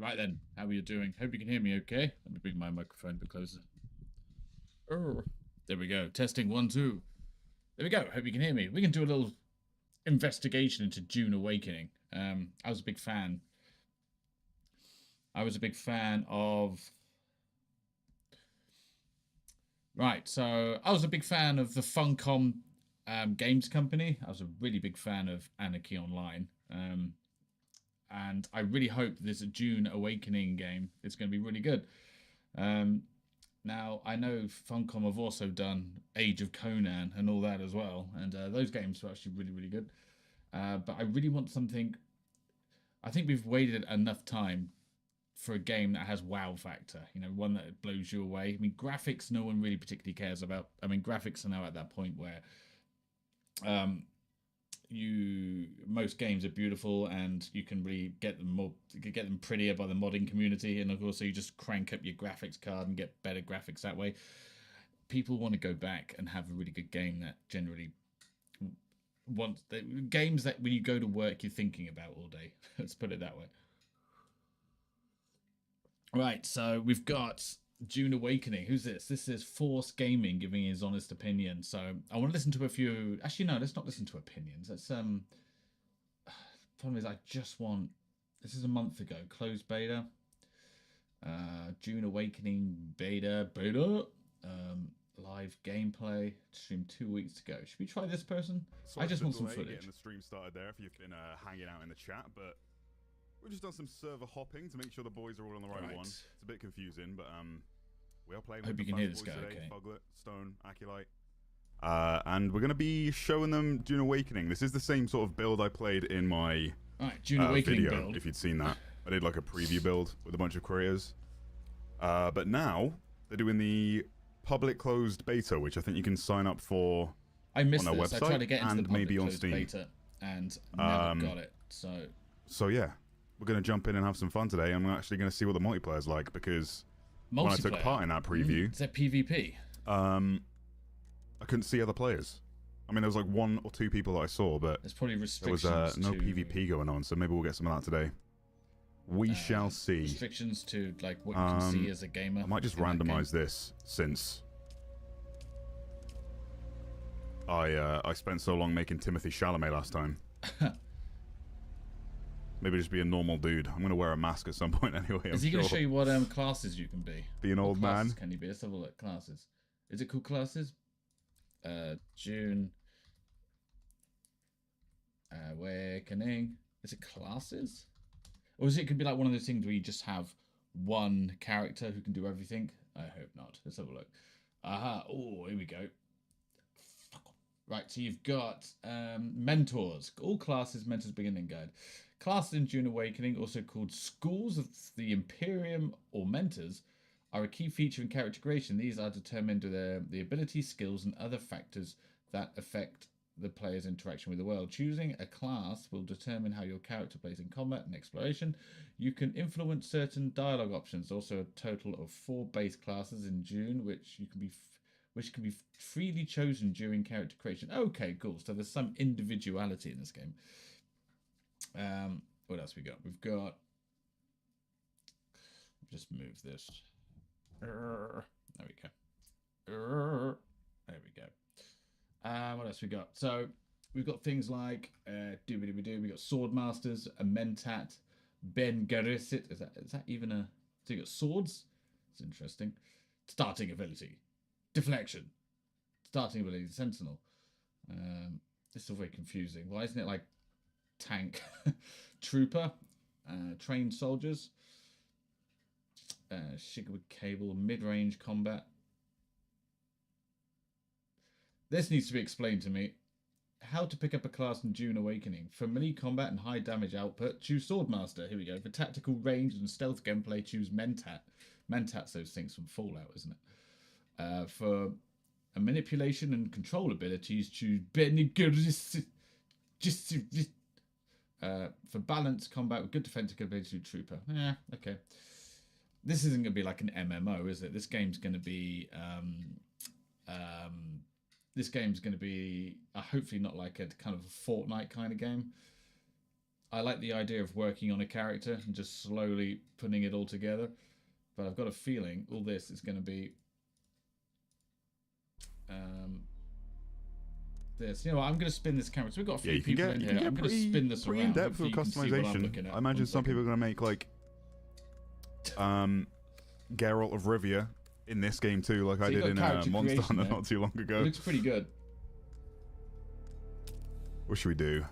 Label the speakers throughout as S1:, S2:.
S1: Right then, how are you doing? Hope you can hear me okay. Let me bring my microphone a bit closer. There we go. Testing 1, 2. There we go. Hope you can hear me. We can do a little investigation into Dune Awakening. I was a big fan. Right, so I was a big fan of the Funcom games company. I was a really big fan of Anarchy Online. And I really hope there's a Dune Awakening game. It's going to be really good. Now, I know Funcom have also done Age of Conan and all that as well. And those games were actually really, really good. But I really want something... I think we've waited enough time for a game that has wow factor. You know, one that blows you away. I mean, graphics no one really particularly cares about. I mean, graphics are now at that point where... most games are beautiful and you can really get them prettier by the modding community, and of course so you just crank up your graphics card and get better graphics that way. People want to go back and have a really good game that generally games that when you go to work you're thinking about all day. Let's put it that way. Right, so we've got Dune Awakening. Who's this? This is Force Gaming giving his honest opinion. So I want to listen to a few. Actually, no, let's not listen to opinions. Let's problem is I just want. This is a month ago. Closed beta. Dune Awakening beta. Live gameplay. Stream 2 weeks ago. Should we try this person? I just want some footage.
S2: Getting the stream started there if you've been hanging out in the chat, but we've just done some server hopping to make sure the boys are all on the right one. It's a bit confusing, but we are playing with the fans boys today, Buglet, Stone, Aculite. And we're going to be showing them Dune Awakening. This is the same sort of build I played in my
S1: Dune Awakening
S2: video,
S1: build.
S2: if you'd seen that. I did like a preview build with a bunch of creators. But now, they're doing the public closed beta, which I think you can sign up for
S1: on their
S2: website.
S1: I tried to get into the public
S2: maybe on
S1: closed
S2: Steam.
S1: beta and never got it.
S2: So yeah, we're going to jump in and have some fun today. I'm actually going to see what the multiplayer's like, because when I took part in that preview...
S1: Is that PvP?
S2: I couldn't see other players. I mean, there was like 1 or 2 people that I saw, but
S1: there's probably restrictions
S2: there was no PvP going on, so maybe we'll get some of that today. We shall see.
S1: Restrictions to like what you can see as a gamer.
S2: I might just randomize this, since I spent so long making Timothy Chalamet last time. Maybe just be a normal dude. I'm going to wear a mask at some point anyway.
S1: Is he going to show you what classes you can be?
S2: Be an old man?
S1: Can you be? Let's have a look. Classes. Is it called classes? Dune Awakening. Is it classes? Or is it could be like one of those things where you just have one character who can do everything? I hope not. Let's have a look. Aha. Oh, here we go. Right, so you've got mentors. All classes, mentors beginning guide. Classes in Dune Awakening, also called schools of the Imperium or mentors, are a key feature in character creation. These are determined by the abilities, skills, and other factors that affect the player's interaction with the world. Choosing a class will determine how your character plays in combat and exploration. You can influence certain dialogue options. Also, a total of 4 base classes in Dune, which can be freely chosen during character creation. Okay, cool. So there's some individuality in this game. What else we got? We've got... Just move this. There we go. There we go. What else we got? So we've got things like we got sword masters, a mentat, Ben Garisit. Is that even a? So you got swords. It's interesting. Starting ability, deflection. Starting ability, sentinel. This is all very confusing. Why isn't it like tank, trooper, trained soldiers? Shigwood cable, mid-range combat. This needs to be explained to me. How to pick up a class in Dune Awakening. For melee combat and high damage output, choose Swordmaster. Here we go. For tactical range and stealth gameplay, choose Mentat. Mentat's those things from Fallout, isn't it? For a manipulation and control abilities, choose for balanced combat with good defensive ability, Trooper. Yeah, okay. This isn't going to be like an MMO, is it? This game's going to be... hopefully not like a kind of a Fortnite kind of game. I like the idea of working on a character and just slowly putting it all together. But I've got a feeling all this is going to be this. You know what? I'm going to spin this camera. So we've got a few people in here. I'm going to spin this around.
S2: In depth with customization. I imagine some people are going to make like Geralt of Rivia in this game too, like I did in Monster Hunter not too long ago.
S1: It looks pretty good.
S2: What should we do?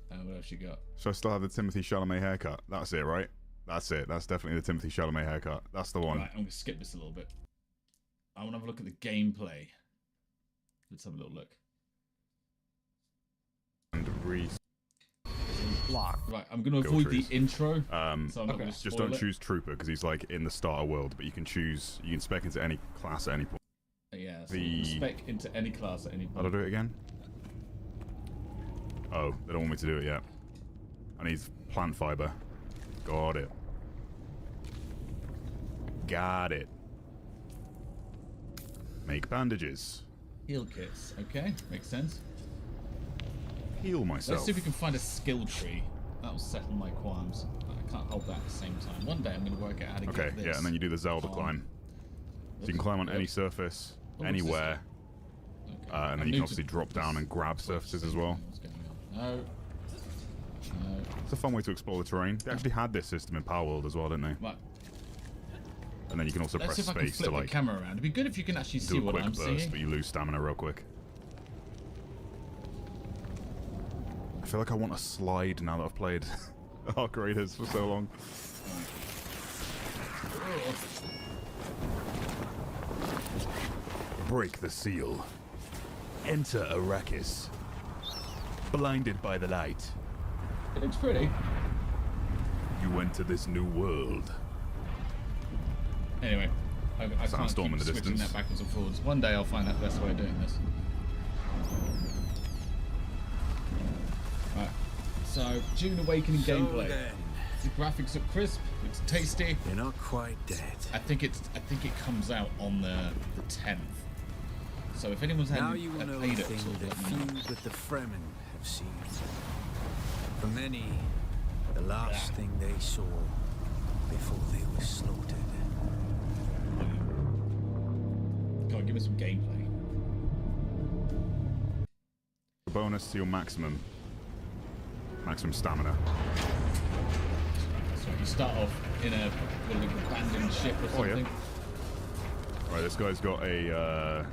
S1: What else you got?
S2: Should I still have the Timothée Chalamet haircut? That's it, right? That's it. That's definitely the Timothée Chalamet haircut. That's the one.
S1: Right, I'm going to skip this a little bit. I want to have a look at the gameplay. Let's have a little look.
S2: And
S1: block. Right, I'm going to avoid the intro.
S2: So I'm not going to just don't choose Trooper because he's like in the starter world, but you can choose. You can spec into any class at any point.
S1: Yeah, so you can spec into any class at any point.
S2: How do I do it again? Oh, they don't want me to do it yet. I need plant fiber. Got it. Got it. Make bandages.
S1: Heal kits. Okay, makes sense.
S2: Heal myself.
S1: Let's see if we can find a skill tree. That'll settle my qualms. I can't hold that at the same time. One day I'm going to work out how to get this.
S2: Okay, yeah, and then you do the Zelda climb. So you can climb on any surface, anywhere. Okay. And then you can obviously drop down and grab surfaces as well.
S1: No.
S2: It's a fun way to explore the terrain. They actually had this system in Power World as well, didn't they?
S1: Right.
S2: And then you can also press space to like
S1: the camera around. It'd be good if you can actually see what I'm seeing.
S2: But you lose stamina real quick. I feel like I want a slide now that I've played Arc Raiders for so long. Break the seal. Enter Arrakis. Blinded by the light.
S1: It looks pretty.
S2: You enter this new world.
S1: Anyway, I can't
S2: Storm
S1: keep
S2: in the
S1: switching
S2: distance.
S1: that backwards and forwards. One day I'll find that best way of doing this. Right. So, Dune Awakening gameplay. The graphics look crisp. It's tasty.
S3: You're not quite dead.
S1: I think it comes out on the 10th. So if anyone's had played it,
S3: the few that the Fremen have seen. For many, the last thing they saw before they were slaughtered.
S1: Come on, give me some gameplay.
S2: Bonus to your maximum stamina.
S1: So you start off in a abandoned ship or something.
S2: Yeah. Right, this guy's got a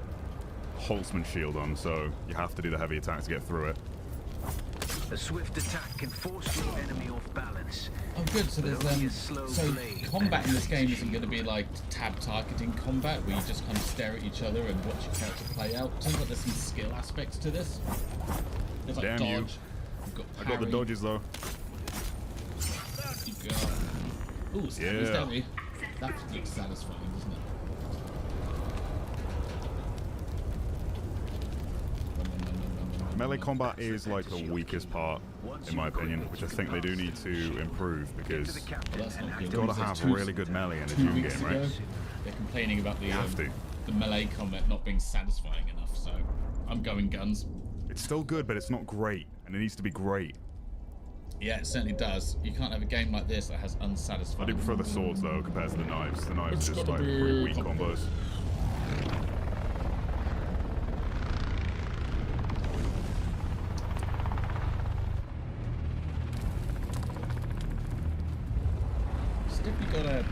S2: Holtzman shield on, so you have to do the heavy attack to get through it.
S3: A swift attack can force your enemy off balance.
S1: Oh, good. So there's so combat in this game isn't going to be like tab targeting combat where you just kind of stare at each other and watch your character play out. Turns out there's some skill aspects to this. There's like dodge.
S2: I got the dodges though.
S1: You got. Ooh, stabby. That looks satisfying, doesn't it?
S2: Melee combat is like the weakest part, in my opinion, which I think they do need to improve because you've got to have really good melee in a Dune game, right?
S1: They're complaining about the melee combat not being satisfying enough, so I'm going guns.
S2: It's still good, but it's not great, and it needs to be great.
S1: Yeah, it certainly does. You can't have a game like this that has unsatisfying.
S2: I do prefer the swords though compared to the knives. The knives are just like really weak combos.
S1: Got a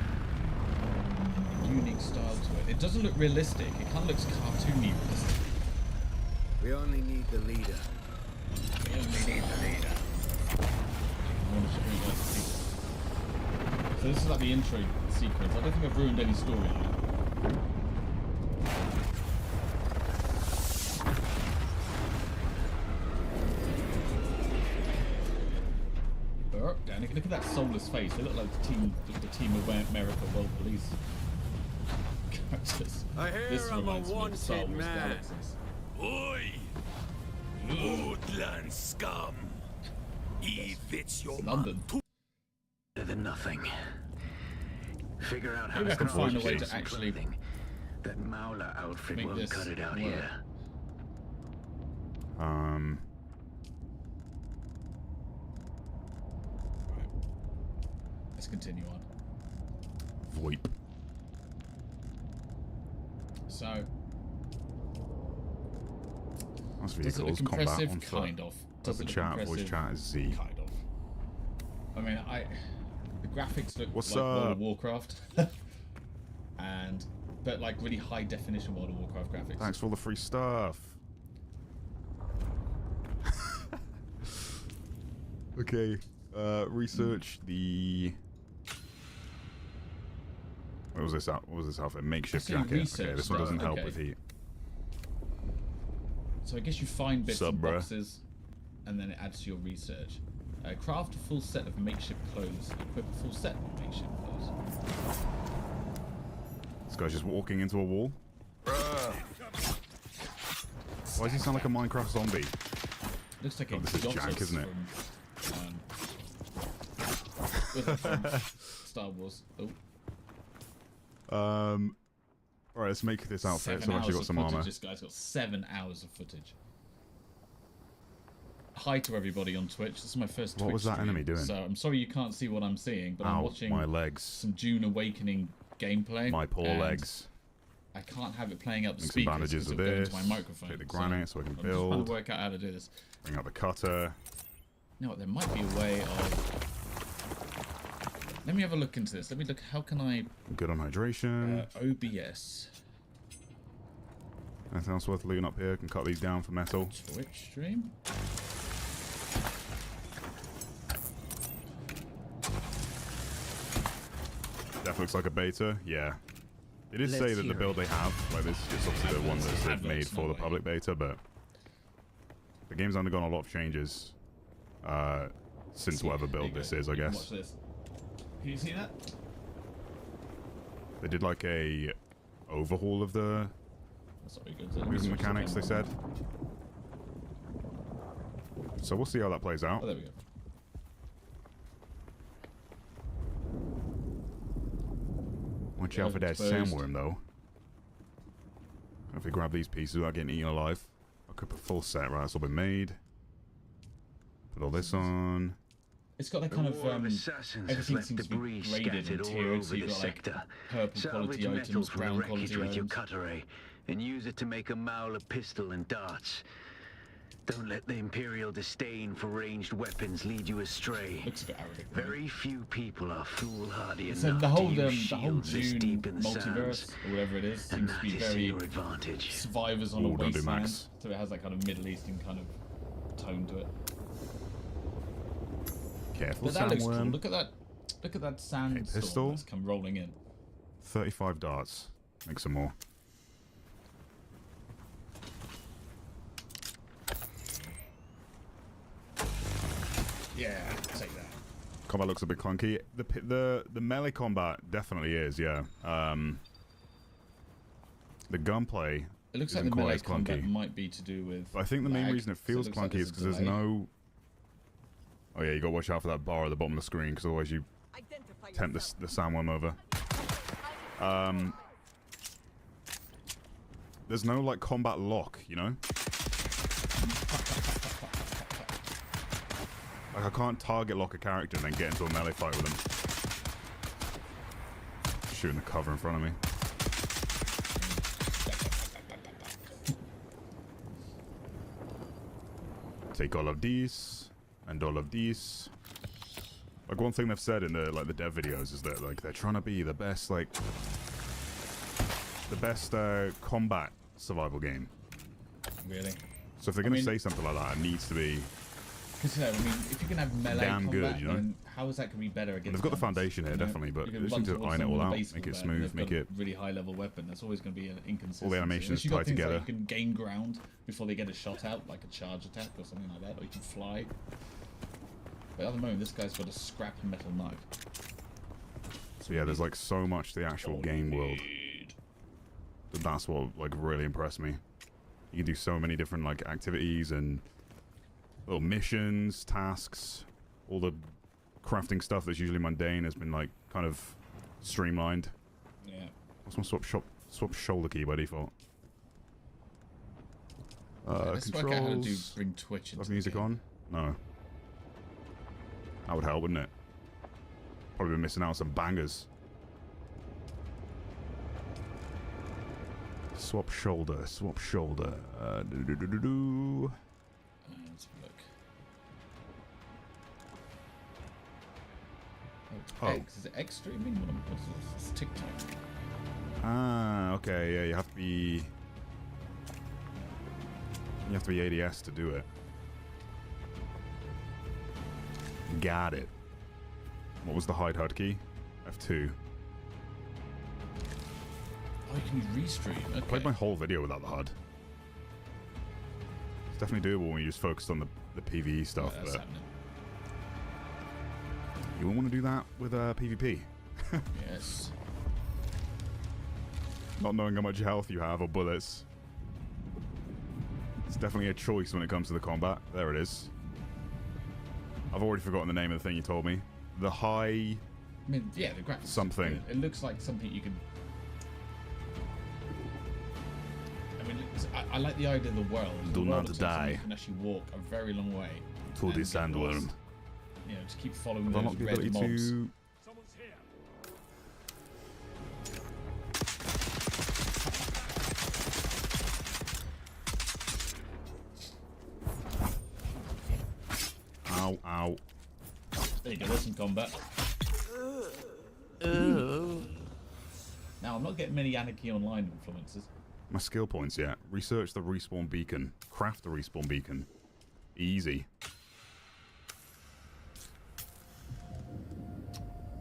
S1: unique style to it. It doesn't look realistic. It kind of looks cartoony realistic.
S3: We only need the leader.
S1: We only need the leader. So this is like the intro sequence. I don't think I've ruined any story yet. Look at that soulless face. They look like the team of America World Police characters.
S3: I hear I'm a wanted man.
S4: Oi! Woodland scum! Eve, it's your
S1: London.
S3: Better than nothing. Figure out how
S1: Maybe I can find a way to
S3: some
S1: actually
S3: clothing. That Mauler outfit
S1: make
S3: won't
S1: this
S3: cut it out
S1: work.
S3: here.
S1: let's continue on.
S2: VoIP.
S1: So,
S2: That's
S1: does it
S2: vehicles,
S1: look
S2: combat
S1: impressive?
S2: on foot.
S1: Kind of. Does
S2: Open
S1: it look
S2: chat,
S1: impressive?
S2: voice chat is Z.
S1: Kind of. I mean, the graphics look
S2: What's
S1: like
S2: up?
S1: World of Warcraft, but like really high definition World of Warcraft graphics.
S2: Thanks for all the free stuff. Okay, research the. What was this outfit? Makeshift jacket. Okay, this one doesn't help with heat.
S1: So I guess you find bits and
S2: bruh.
S1: boxes, and then it adds to your research. Craft a full set of makeshift clothes. Equip a full set of makeshift clothes.
S2: This guy's just walking into a wall. Why does he sound like a Minecraft zombie?
S1: Looks like
S2: this is Jack, isn't it?
S1: From Star Wars. Oh.
S2: Alright, let's make this outfit.
S1: 7
S2: So I've actually
S1: hours
S2: got some
S1: of footage.
S2: armor.
S1: This guy's got 7 hours of footage. Hi to everybody on Twitch. This is my first Twitch
S2: What was that
S1: stream,
S2: enemy doing?
S1: So I'm sorry you can't see what I'm seeing, but I'm watching
S2: my legs.
S1: some Dune Awakening gameplay.
S2: My poor legs.
S1: I can't have it playing out the
S2: Make some
S1: speakers
S2: bandages
S1: because
S2: of
S1: it'll go
S2: this.
S1: into my microphone.
S2: Take the granite so I can
S1: I'm just trying
S2: build.
S1: to work out how to do this.
S2: Bring out the cutter.
S1: You know what? There might be a way of. Let me have a look into this. Let me look. How can I?
S2: Good on hydration.
S1: OBS.
S2: Anything else worth looting up here? Can cut these down for metal.
S1: Twitch stream.
S2: Definitely looks like a beta. Yeah. It did say that the build they have, like this is obviously the one that they've made for the public beta, but the game's undergone a lot of changes since whatever build this is, I guess.
S1: Watch this. Can you see that?
S2: They did like a overhaul of the movement mechanics, they said. So we'll see how that plays out.
S1: Oh, there we go.
S2: Watch out for that sandworm, though. If we grab these pieces without getting eaten alive. I'll cook a full set, right? It's all been made. Put all this on.
S1: It's got that kind of everything seems to be graded and tiered, so you've got like purple quality items, brown quality
S3: with your
S1: items.
S3: cutter ray and use it to make a maul of pistol and darts. Don't let the Imperial disdain for ranged weapons lead you astray.
S1: Looks a bit arrogant.
S3: Very few people are foolhardy
S1: So
S3: enough
S1: the whole
S3: to use
S1: the whole
S3: shields this
S1: Dune
S3: deep in the
S1: multiverse
S3: sands,
S1: or whatever it is
S3: and
S1: seems to
S3: that
S1: be
S3: is to
S1: very
S3: your advantage.
S1: survivors on a
S2: Ooh, don't do
S1: wasteland.
S2: max.
S1: So it has that kind of Middle Eastern kind of tone to it.
S2: Careful,
S1: But that looks cool.
S2: sandworm.
S1: Look at that sandstorm
S2: pistol.
S1: that's come rolling in.
S2: 35 darts. Make some more.
S1: Yeah, take that.
S2: Combat looks a bit clunky. The melee combat definitely is, yeah. The gunplay
S1: It looks like
S2: isn't
S1: the
S2: quite
S1: melee
S2: as
S1: combat
S2: clunky.
S1: might be to do with.
S2: But I think the main
S1: lag,
S2: reason it
S1: so
S2: feels
S1: looks like
S2: clunky is because there's
S1: delay.
S2: no... Oh yeah, you gotta watch out for that bar at the bottom of the screen, because otherwise you tempt the sandworm over. There's no, like, combat lock, you know? Like, I can't target lock a character and then get into a melee fight with them. Shooting the cover in front of me. Take all of these and all of these. Like, one thing they've said in the dev videos is that, like, they're trying to be the best, like, the best combat survival game.
S1: Really?
S2: So if they're going to say something like that, it needs to be
S1: Because I mean, if you can have melee
S2: damn
S1: combat,
S2: good, you know?
S1: then how is that going to be better against?
S2: They've got the
S1: guns,
S2: foundation here,
S1: you know?
S2: definitely, but
S1: You
S2: they
S1: can
S2: just
S1: run
S2: need to
S1: towards
S2: iron it all
S1: someone
S2: out,
S1: with a
S2: make it
S1: baseball bat,
S2: smooth,
S1: and
S2: make
S1: they've
S2: it...
S1: got a really high level weapon. That's always going to be an inconsistency.
S2: All the animations
S1: Unless you've got
S2: tied
S1: things
S2: together.
S1: Like you can gain ground before they get a shot out, like a charge attack or something like that, or you can fly. But at the moment, this guy's got a scrap metal knife.
S2: So yeah, there's like so much to the actual game world. That's what like really impressed me. You can do so many different like activities and little missions, tasks. All the crafting stuff that's usually mundane has been like kind of streamlined.
S1: Yeah.
S2: What's my swap shoulder key by default?
S1: Let's
S2: controls.
S1: work out how to bring Twitch into
S2: Have
S1: the
S2: music
S1: game.
S2: on? No. That would help, wouldn't it? Probably been missing out on some bangers. Swap shoulder, swap shoulder.
S1: Let's have a look. Oh, X. Is it X streaming? What's this? It's TikTok.
S2: Ah, okay, yeah, you have to be ADS to do it. Got it. What was the hide HUD key? F2.
S1: Oh, you can restream. Okay.
S2: I played my whole video without the HUD. It's definitely doable when you just focused on the PvE stuff.
S1: That's happening.
S2: You wouldn't want to do that with PvP.
S1: Yes.
S2: Not knowing how much health you have or bullets. It's definitely a choice when it comes to the combat. There it is. I've already forgotten the name of the thing you told me. The high...
S1: I mean, yeah, the graphics.
S2: Something.
S1: It looks like something you can... I mean, I like the idea of the world.
S2: Do not die.
S1: You can actually walk a very long way.
S2: To the sandworm.
S1: You know, just keep following those red mobs.
S4: Someone's here.
S2: Ow, ow.
S1: There you go, there's some combat. Now, I'm not getting many Anarchy Online influences.
S2: My skill points yet. Research the respawn beacon. Craft the respawn beacon. Easy.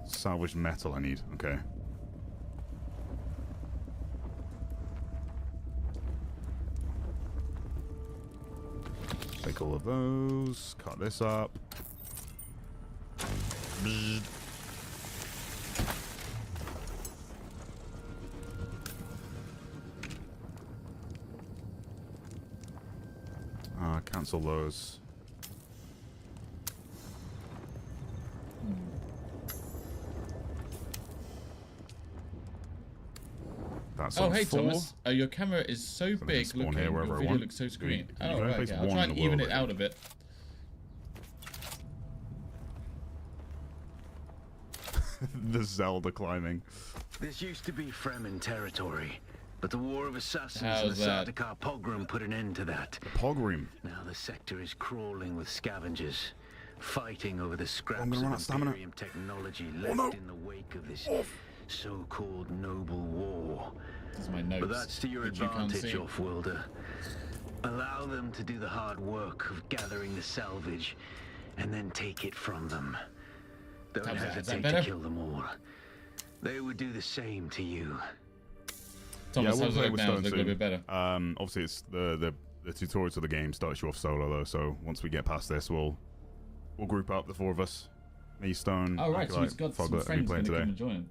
S2: Salvaged metal I need. Okay. Take all of those. Cut this up. Bzzz. Cancel those. That's
S1: oh, hey, 4. Thomas. Your camera is so big looking. Your video looks so screen. Oh, right, okay. I'll try and even it out a bit.
S2: The Zelda climbing.
S3: This used to be Fremen territory, but the War of Assassins and the Sardaukar pogrom put an end to that.
S2: The pogrom.
S3: Now the sector is crawling with scavengers, fighting over the scraps of Imperium technology left in the wake of this so-called noble war.
S1: That's my notes.
S3: But that's to your advantage, off-worlder. Allow them to do the hard work of gathering the salvage, and then take it from them. Don't hesitate to kill them all. They would do the same to you.
S1: Thomas,
S2: yeah,
S1: how's it now? Is it a little bit better?
S2: Obviously, it's the tutorial to the game starts you off solo though. So once we get past this, we'll group up, the 4 of us. Me, Stone.
S1: Oh right, so he's got some friends going to come and join.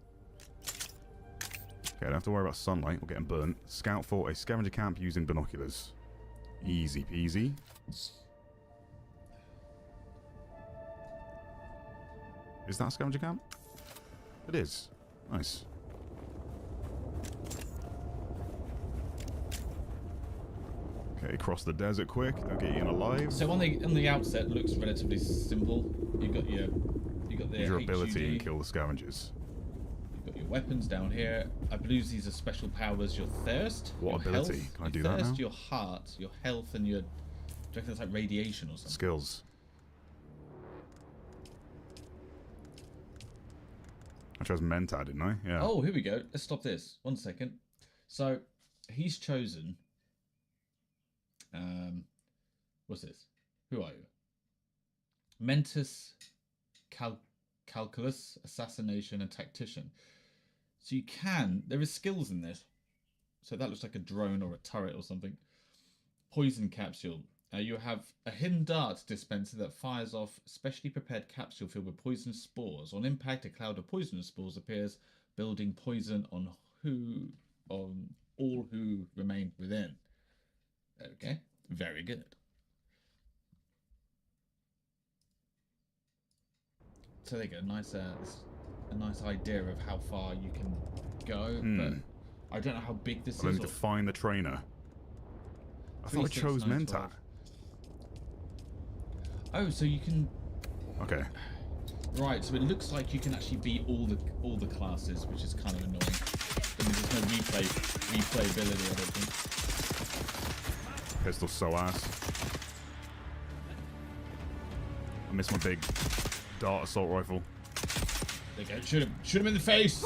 S2: Okay, I don't have to worry about sunlight. We're getting burnt. Scout for a scavenger camp using binoculars. Easy peasy. Is that a scavenger camp? It is. Nice. Okay, cross the desert quick. Don't get eaten alive.
S1: So on the outset, it looks relatively simple. You got
S2: your ability and kill the scavengers.
S1: You've got your weapons down here. I believe these are special powers. Your thirst.
S2: What
S1: your
S2: ability?
S1: Health,
S2: can I do that now?
S1: Your heart, your health, and your. Do you reckon it's like radiation or something?
S2: Skills. I chose Mentad, didn't I? Yeah.
S1: Oh, here we go. Let's stop this. 1 second. So, he's chosen... what's this? Who are you? Mentis, Calculus, Assassination, and Tactician. So you can... There is skills in this. So that looks like a drone or a turret or something. Poison Capsule. You have a hidden dart dispenser that fires off a specially prepared capsule filled with poisonous spores. On impact, a cloud of poisonous spores appears, building poison on all who remain within. Okay, very good. So there you go, a nice idea of how far you can go, but I don't know how big this is.
S2: I need to find the trainer. I thought I chose Mentat.
S1: Oh, so you can...
S2: Okay.
S1: Right, so it looks like you can actually beat all the classes, which is kind of annoying. I mean, there's no replayability, I don't think.
S2: Pistol so ass. I missed my big dart assault rifle.
S1: There you go. Shoot him in the face!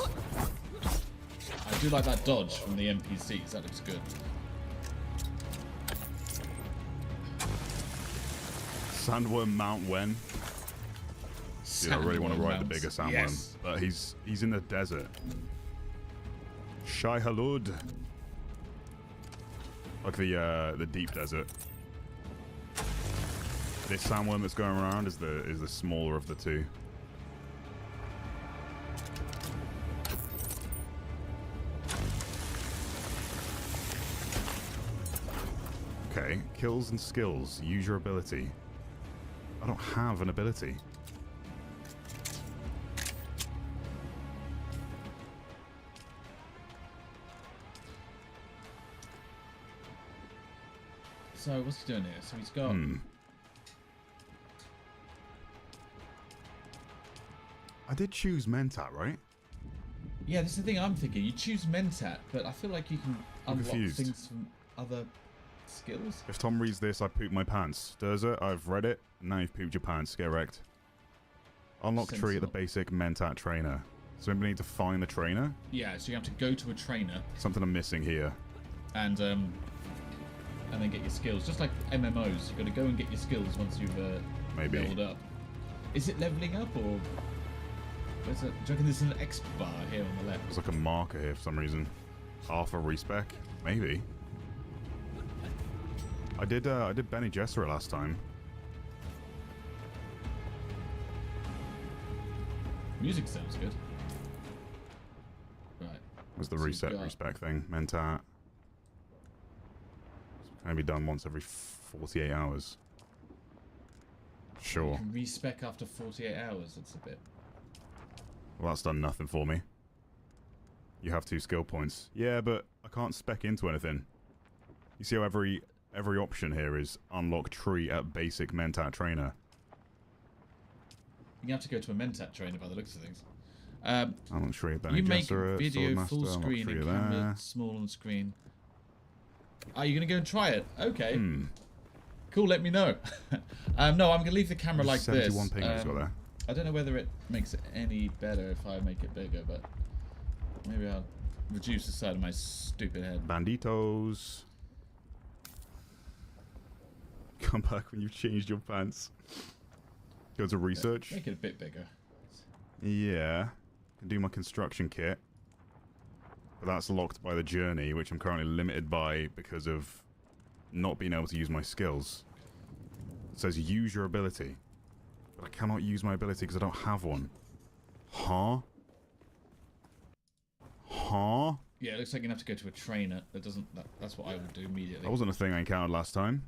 S1: I do like that dodge from the NPCs. That looks good.
S2: Sandworm Mount Wen. Dude, I really want to ride the bigger sandworm, yes. But he's in the desert. Shai Halud. Like the deep desert. This sandworm that's going around is the smaller of the two. Okay, kills and skills. Use your ability. I don't have an ability.
S1: So what's he doing here? So he's got.
S2: I did choose Mentat, right?
S1: Yeah, this is the thing I'm thinking. You choose Mentat, but I feel like you can unlock things from other skills.
S2: If Tom reads this, I poop my pants. Durza, I've read it. Now you've pooped your pants. Get wrecked. Unlock tree at the basic Mentat trainer. So we need to find the trainer?
S1: Yeah, so you have to go to a trainer.
S2: Something I'm missing here.
S1: And then get your skills. Just like MMOs, you've got to go and get your skills once you've leveled up. Is it leveling up, or... Where's it? Do you reckon there's an X bar here on the left?
S2: There's like a marker here for some reason. Half a respec? Maybe. I did Bene Gesserit last time.
S1: Music sounds good. Right.
S2: Where's the reset respec thing? Mentat. It's going to be done once every 48 hours. Sure.
S1: You can respec after 48 hours. That's a bit...
S2: Well, that's done nothing for me. You have 2 skill points. Yeah, but I can't spec into anything. You see how every option here is unlock tree at basic Mentat trainer.
S1: You have to go to a Mentat trainer by the looks of things.
S2: Unlock tree at Bene
S1: You make
S2: Gesserit,
S1: video full screen and camera small on screen. Are you going to go and try it? Okay. Cool, let me know. No, I'm going to leave the camera like this.
S2: 71 ping got there.
S1: I don't know whether it makes it any better if I make it bigger, but maybe I'll reduce the side of my stupid head.
S2: Banditos. Come back when you've changed your pants. Go to research.
S1: Make it a bit bigger.
S2: Yeah. Can do my construction kit. But that's locked by the journey, which I'm currently limited by because of not being able to use my skills. It says use your ability. But I cannot use my ability because I don't have one. Huh? Huh?
S1: Yeah, it looks like you're going to have to go to a trainer. That's what I would do immediately.
S2: That wasn't a thing I encountered last time.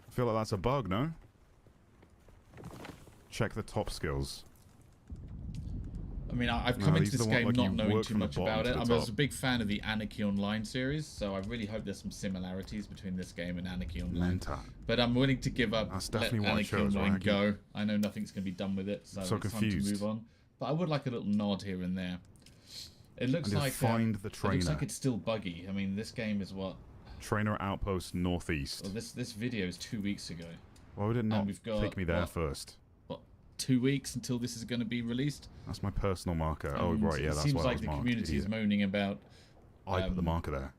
S2: I feel like that's a bug, no? Check the top skills.
S1: I mean, I've come into this game not knowing too much about it. I was a big fan of the Anarchy Online series, so I really hope there's some similarities between this game and Anarchy Online. But I'm willing to give up.
S2: That's definitely
S1: let Anarchy Online go. I know nothing's going to be done with it, so it's
S2: confused.
S1: Time to move on. But I would like a little nod here and there. It looks like
S2: find the trainer.
S1: It looks like it's still buggy. I mean, this game is what?
S2: Trainer Outpost Northeast.
S1: Well, this video is 2 weeks ago.
S2: Why would it not take me there first?
S1: 2 weeks until this is going to be released.
S2: That's my personal marker. Oh, right, yeah, that's why it was marked. It
S1: seems like the community is moaning about...
S2: I put the marker there.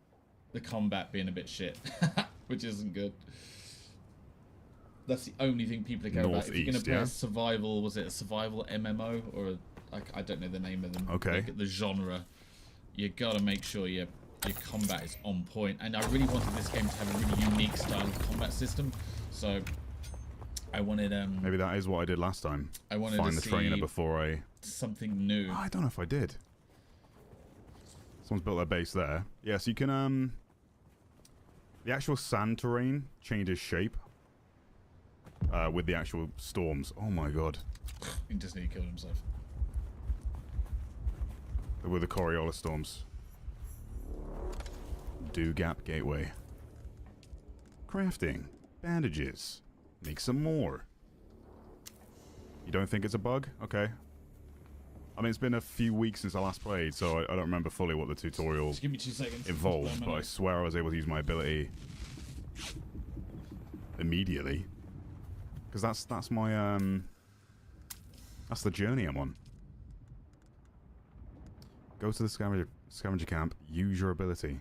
S1: The combat being a bit shit, which isn't good. That's the only thing people care about. If you're going to play a survival, was it a survival MMO? Or I don't know the name of them.
S2: Okay.
S1: Look at the genre. You got to make sure your combat is on point. And I really wanted this game to have a really unique style of combat system. So... I wanted
S2: maybe that is what I did last time.
S1: I wanted
S2: find
S1: to
S2: the trainer before I
S1: something new.
S2: I don't know if I did. Someone's built their base there. Yeah, so you can the actual sand terrain changes shape with the actual storms. Oh my god.
S1: He just nearly killed himself.
S2: With the Coriolis storms. Do Gap Gateway. Crafting. Bandages. Make some more. You don't think it's a bug? Okay. I mean, it's been a few weeks since I last played, so I don't remember fully what the tutorial
S1: Just give me 2 seconds.
S2: involved, but I swear I was able to use my ability immediately. Because that's my, that's the journey I'm on. Go to the scavenger camp, use your ability.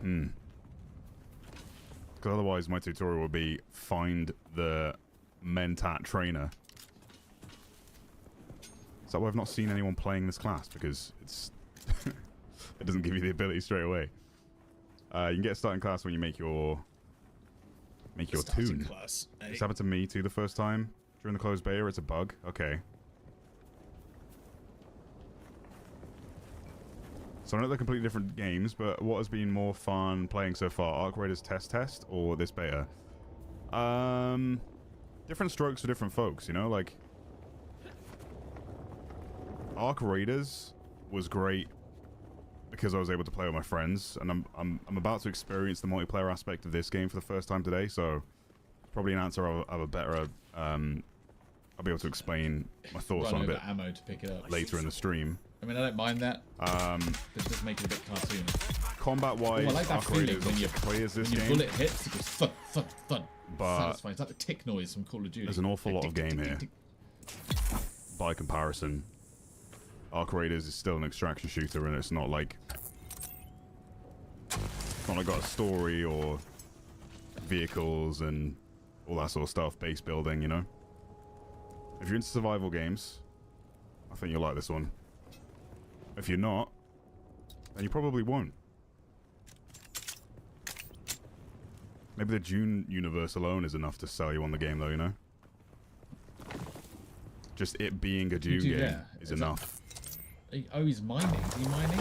S2: Because otherwise my tutorial would be find the Mentat trainer. Is that why I've not seen anyone playing this class? Because it's it doesn't give you the ability straight away. You can get a starting class when you make your tune.
S1: Class, eh?
S2: This happened to me too the first time during the closed beta. It's a bug. Okay. So I know they're completely different games, but what has been more fun playing so far? Arc Raiders Test or this beta? Different strokes for different folks, you know? Like, Arc Raiders was great because I was able to play with my friends, and I'm about to experience the multiplayer aspect of this game for the first time today, so probably an answer I'll have a better, I'll be able to explain my thoughts on a bit
S1: ammo to pick it up
S2: later in the stream.
S1: I mean, I don't mind that. It does make it a bit cartoony.
S2: Combat-wise,
S1: I like that feeling when your bullet hits, it goes thud, thud, thud.
S2: But
S1: satisfying. It's like the tick noise from Call of Duty.
S2: There's an awful lot of game here. By comparison, Arc Raiders is still an extraction shooter, and it's not like got a story or vehicles and all that sort of stuff, base building, you know. If you're into survival games, I think you'll like this one. If you're not, then you probably won't. Maybe the Dune universe alone is enough to sell you on the game, though, you know? Just it being a Dune game is enough.
S1: Oh, he's mining. Is he mining?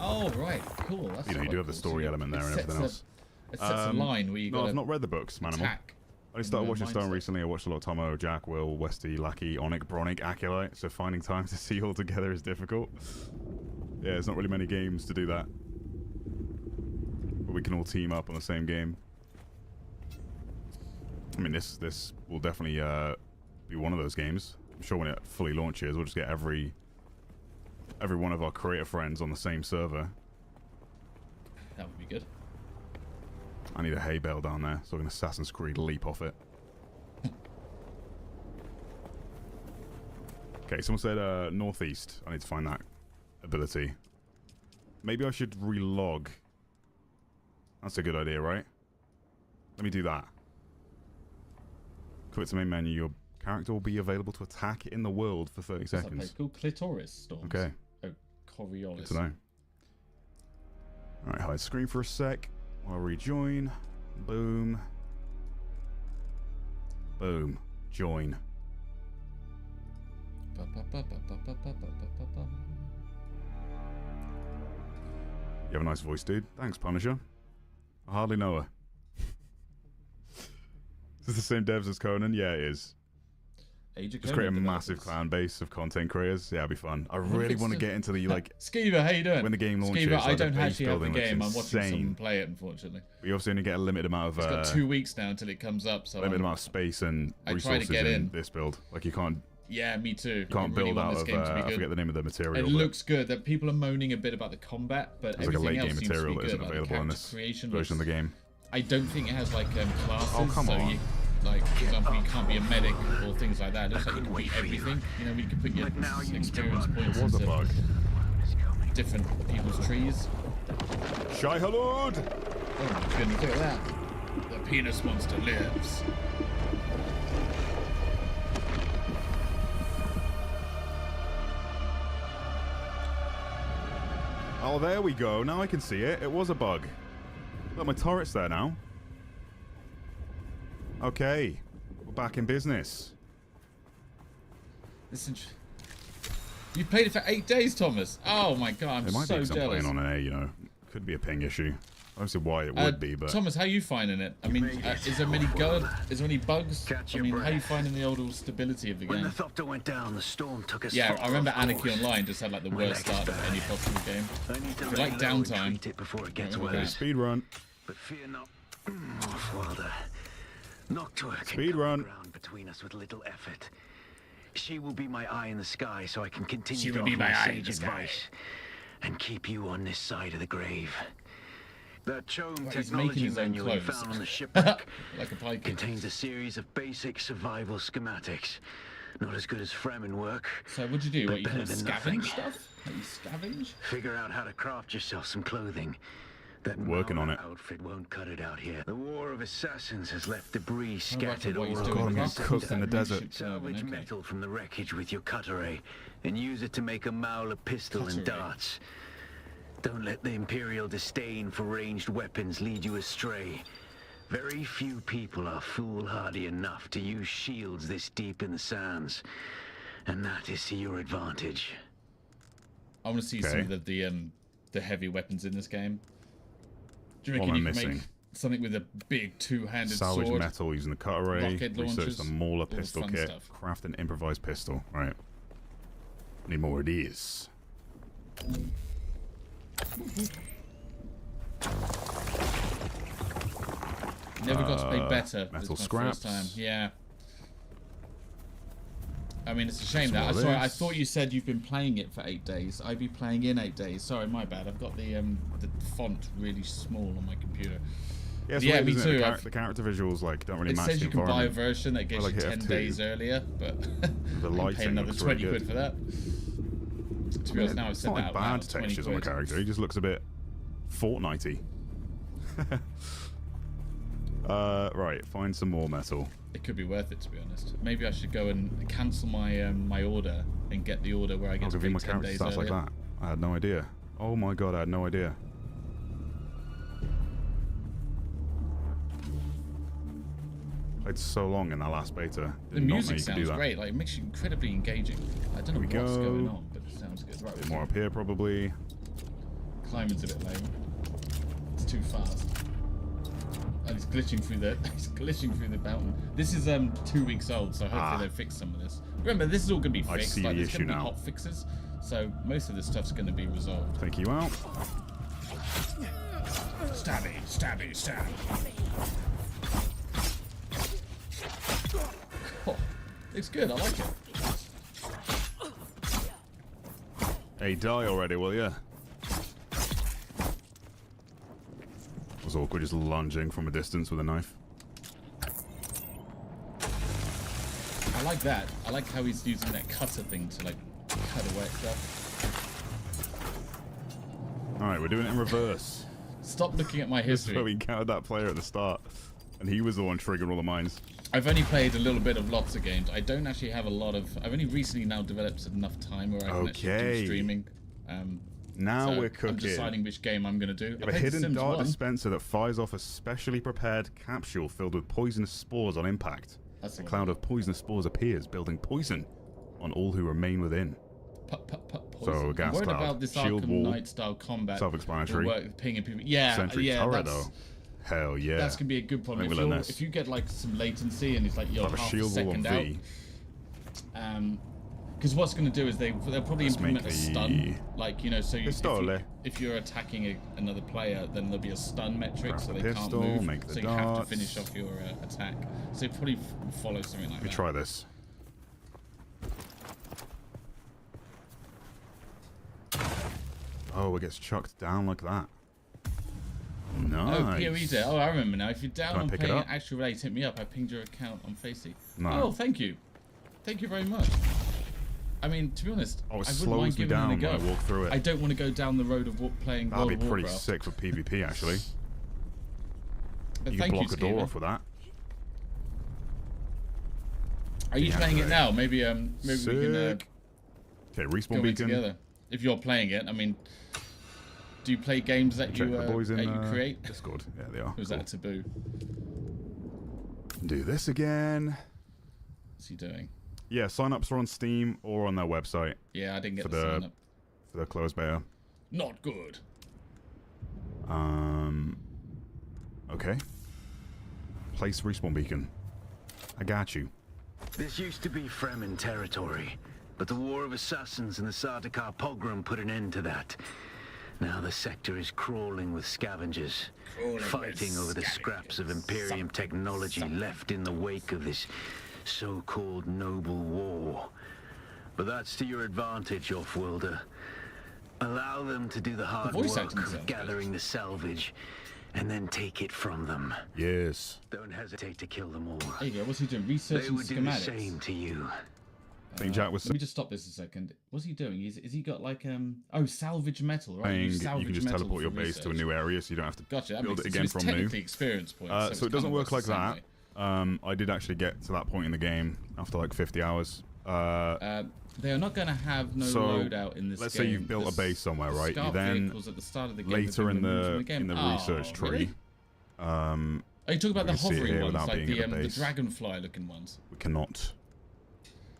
S1: Oh, right. Cool. That's
S2: you know, you do have the story element there and everything else.
S1: It sets a line where you
S2: No, I've not read the books, Manimal. I only started watching Stone recently. I watched a lot of Tomo, Jack, Will, Westy, Lackey, Onic, Bronic, Acolyte, so finding time to see all together is difficult. Yeah, there's not really many games to do that. But we can all team up on the same game. I mean, this will definitely be one of those games. I'm sure when it fully launches, we'll just get every one of our creator friends on the same server.
S1: That would be good.
S2: I need a hay bale down there so I can Assassin's Creed leap off it. Okay, someone said northeast. I need to find that ability. Maybe I should relog. That's a good idea, right? Let me do that. Quit to main menu. Your character will be available to attack in the world for 30 seconds.
S1: What's that place called? Clitoris Storms.
S2: Okay.
S1: Oh, Coriolis.
S2: Good to know. Alright, hide screen for a sec. I'll rejoin. Boom. Boom. Join. You have a nice voice, dude. Thanks, Punisher. I hardly know her. Is this the same devs as Conan? Yeah, it is. Just create a massive clan base of content creators. Yeah, it'd be fun. I really want to get into the, like...
S1: Skeever, how you doing?
S2: When the game launches.
S1: Skeever, I don't actually have the game. I'm watching someone play it, unfortunately.
S2: We obviously only get a limited amount of...
S1: It's got 2 weeks now until it comes up, so...
S2: Limited amount of space and resources in this build. Like, you can't...
S1: Yeah, me too.
S2: Can't build out of... I forget the name of the material.
S1: It looks good. That people are moaning a bit about the combat, but everything else seems to be good.
S2: There's like a late game material that isn't available in this version of the game.
S1: I don't think it has, like, classes.
S2: Oh, come on.
S1: Like, for example, you can't be a medic or things like that. It looks like you can be everything. You know, we can put your experience points into different people's trees.
S2: Shai Halud!
S1: Oh my goodness, look at that. The penis monster lives.
S2: Oh, there we go. Now I can see it. It was a bug. Look, my turret's there now. Okay, we're back in business.
S1: Listen, you've played it for 8 days, Thomas. Oh my god, I'm so jealous.
S2: Playing on an A, you know, could be a ping issue. I don't see why it would be, but
S1: Thomas, how are you finding it? I mean, is there many Is there any bugs? I mean, how are you finding the overall stability of the game?
S3: When the Thopter went down, the storm took us.
S1: Yeah, I remember Anarchy Online just had like the worst start of any possible game. If you like downtime,
S3: before it gets worse.
S2: Speed run.
S3: But fear not, Off-worlder. Noctua can
S2: Speed run.
S3: ground between us with little effort. She will be my eye in the sky, so I can
S1: She
S3: continue
S1: will
S3: to
S1: be
S3: offer
S1: my
S3: my
S1: eye in
S3: sage
S1: the sky.
S3: advice and keep you on this side of the grave. That Chome
S1: Right, he's
S3: technology
S1: making his own
S3: menu we
S1: clothes.
S3: found on the shipwreck
S1: Like a pike.
S3: contains a series of basic survival schematics. Not as good as Fremen work.
S1: So what'd you do?
S3: but
S1: What, you kind of
S3: better than nothing.
S1: scavenge stuff? Like you scavenge?
S3: Figure out how to craft yourself some clothing. That
S2: Working on
S3: Maula
S2: it.
S3: outfit won't cut it out here. The War of Assassins has left debris
S1: What
S3: scattered
S1: he's
S3: all
S1: doing.
S3: over
S2: I'm
S3: the
S2: getting
S3: sector.
S2: cooked in the desert.
S1: Ship's
S3: Salvage
S1: okay.
S3: metal from the wreckage with your cutteray and use it to make a Maula pistol and
S1: Cutteray.
S3: darts. Don't let the Imperial disdain for ranged weapons lead you astray. Very few people are foolhardy enough to use shields this deep in the sands. And that is to your advantage.
S1: I want to see some of the heavy weapons in this game. Do you
S2: What
S1: reckon
S2: am
S1: you
S2: I
S1: can make
S2: missing?
S1: something with a big two-handed
S2: Salvage
S1: sword?
S2: metal using the cutteray.
S1: rocket
S2: Research
S1: launchers,
S2: the Mauler
S1: all the
S2: pistol
S1: fun
S2: kit.
S1: stuff.
S2: Craft an improvised pistol. Right. Need more of these.
S1: Never got to play better.
S2: metal
S1: This is my
S2: scraps.
S1: first time. Yeah. I mean, it's a shame
S2: Some
S1: that.
S2: of
S1: Sorry, I
S2: this.
S1: thought you said you've been playing it for 8 days. I'd be playing in 8 days. Sorry, my bad. I've got the font really small on my computer.
S2: Yeah, it's
S1: Yeah,
S2: weird,
S1: me
S2: isn't it?
S1: too.
S2: The character visuals like don't really
S1: It
S2: match
S1: says
S2: the
S1: you can buy a
S2: environment.
S1: version that gets
S2: like
S1: you
S2: hit
S1: 10
S2: F2.
S1: days earlier, but
S2: The
S1: I'm
S2: lighting
S1: paying another
S2: looks
S1: 20
S2: really
S1: quid
S2: good.
S1: for that. To be honest, now I've
S2: It's
S1: said
S2: not
S1: that
S2: like
S1: out
S2: bad
S1: loud, 20
S2: textures on the
S1: quid.
S2: character. He just looks a bit Fortnite-y. Right, find some more metal.
S1: It could be worth it, to be honest. Maybe I should go and cancel my my order and get the order where I
S2: I'll
S1: get to
S2: give you
S1: pay
S2: my
S1: 10
S2: character
S1: days
S2: stats
S1: earlier.
S2: like that. I had no idea. Oh my god, I had no idea. Played so long in that last beta.
S1: The
S2: Did not know
S1: music
S2: you could do
S1: sounds
S2: that.
S1: great. Like, it makes you incredibly engaging. I don't know
S2: Here we
S1: what's
S2: go.
S1: going on, but it sounds good. Right,
S2: Bit more up here probably.
S1: climbing's a bit lame. It's too fast. And it's glitching through the mountain. This is 2 weeks old, so hopefully they'll fix some of this. Remember, this is all going to be
S2: I
S1: fixed.
S2: see
S1: Like,
S2: the
S1: there's
S2: issue
S1: going to be
S2: now.
S1: hot fixes, so most of this stuff's going to be resolved.
S2: Take you out.
S1: Stabby, stabby, stab. Oh, it's good. I like it.
S2: Hey, die already, will ya? Was awkward just lunging from a distance with a knife.
S1: I like that. I like how he's using that cutter thing to like cut away at stuff.
S2: Alright, we're doing it in reverse.
S1: Stop looking at my
S2: This is where
S1: history.
S2: we encountered that player at the start. And he was the one triggering all the mines.
S1: I've only played a little bit of lots of games. I don't actually have a lot of. I've only recently now developed enough time where I can actually
S2: Okay.
S1: do streaming.
S2: Now
S1: So
S2: we're cooking.
S1: I'm deciding which game I'm going to do.
S2: You
S1: I
S2: have a
S1: played
S2: hidden
S1: Sims
S2: dart
S1: 1.
S2: dispenser that fires off a specially prepared capsule filled with poisonous spores on impact.
S1: That's
S2: A
S1: the
S2: cloud of poisonous spores appears, building poison on all who remain within.
S1: Poison.
S2: gas
S1: I'm worried
S2: cloud,
S1: about this
S2: shield
S1: Arkham
S2: wall.
S1: Knight style combat.
S2: Self-explanatory.
S1: will work, pinging people. Yeah,
S2: Sentry
S1: yeah.
S2: turret,
S1: That's,
S2: though. Hell yeah.
S1: that's gonna be a good problem.
S2: Maybe we'll learn this.
S1: If you get like some latency and it's like you're
S2: Have a
S1: half a
S2: shield wall on
S1: second out.
S2: V.
S1: Because what's going to do is they'll probably
S2: Let's
S1: implement
S2: make
S1: a
S2: the
S1: stun, like, you know, so
S2: pistole.
S1: if you're attacking another player, then there'll be a stun metric,
S2: Craft
S1: so
S2: the
S1: they
S2: pistol,
S1: can't move,
S2: make the
S1: so you have to
S2: darts.
S1: finish off your attack. So probably follow something like
S2: Let me
S1: that.
S2: try this. Oh, it gets chucked down like that. Nice.
S1: Oh, PoE there. Oh, I remember now. If you're down
S2: Can I
S1: on
S2: pick it
S1: paying
S2: up?
S1: actual rate, hit me up. I pinged your account on Facey.
S2: No.
S1: Oh, thank you. Thank you very much. I mean, to be honest,
S2: Oh, it
S1: I wouldn't mind
S2: slows me
S1: giving it
S2: down
S1: a
S2: when
S1: go.
S2: I walk through it.
S1: I don't want to go down the road of playing
S2: That'd
S1: World
S2: be
S1: of
S2: pretty
S1: Warcraft.
S2: sick for PvP, actually.
S1: But
S2: You
S1: thank
S2: can block
S1: you,
S2: a door
S1: Skeever.
S2: off with that.
S1: Are you playing it
S2: Deactivate.
S1: now? Maybe we can
S2: Sick. Okay, respawn
S1: go in
S2: beacon.
S1: together. If you're playing it, I mean, do you play games that
S2: Check
S1: you
S2: the boys in
S1: that you create?
S2: Discord. Yeah, they are.
S1: Or is that a taboo?
S2: Do this again.
S1: What's he doing?
S2: Yeah, sign-ups are on Steam or on their website
S1: Yeah, I didn't get
S2: For
S1: the
S2: the-
S1: sign up.
S2: for the closed beta.
S1: Not good.
S2: Okay. Place respawn beacon. I got you.
S3: This used to be Fremen territory, but the War of Assassins and the Sardaukar pogrom put an end to that. Now the sector is crawling with scavengers, fighting over the scraps of Imperium technology left in the wake of this so-called noble war. But that's to your advantage, Off-worlder. Allow them to do the hard work of gathering the salvage, and then take it from them.
S2: Yes.
S3: Don't hesitate to kill them all.
S1: There you go. What's he doing? Researching schematics. They would do the same
S3: to you.
S2: I think Jack was.
S1: Let me just stop this a second. What's he doing? Is he got like oh, salvage metal, right?
S2: You can just teleport your base to a new area, so you don't have to build it again from new.
S1: Experience points,
S2: so it doesn't work like that. I did actually get to that point in the game after like 50 hours.
S1: They are not going to have no loadout in this game.
S2: Let's say you've built a base somewhere, right? You then
S1: at the start of the game
S2: later in the research tree.
S1: Really? Are you talking about the hovering ones, like the dragonfly looking ones?
S2: We cannot.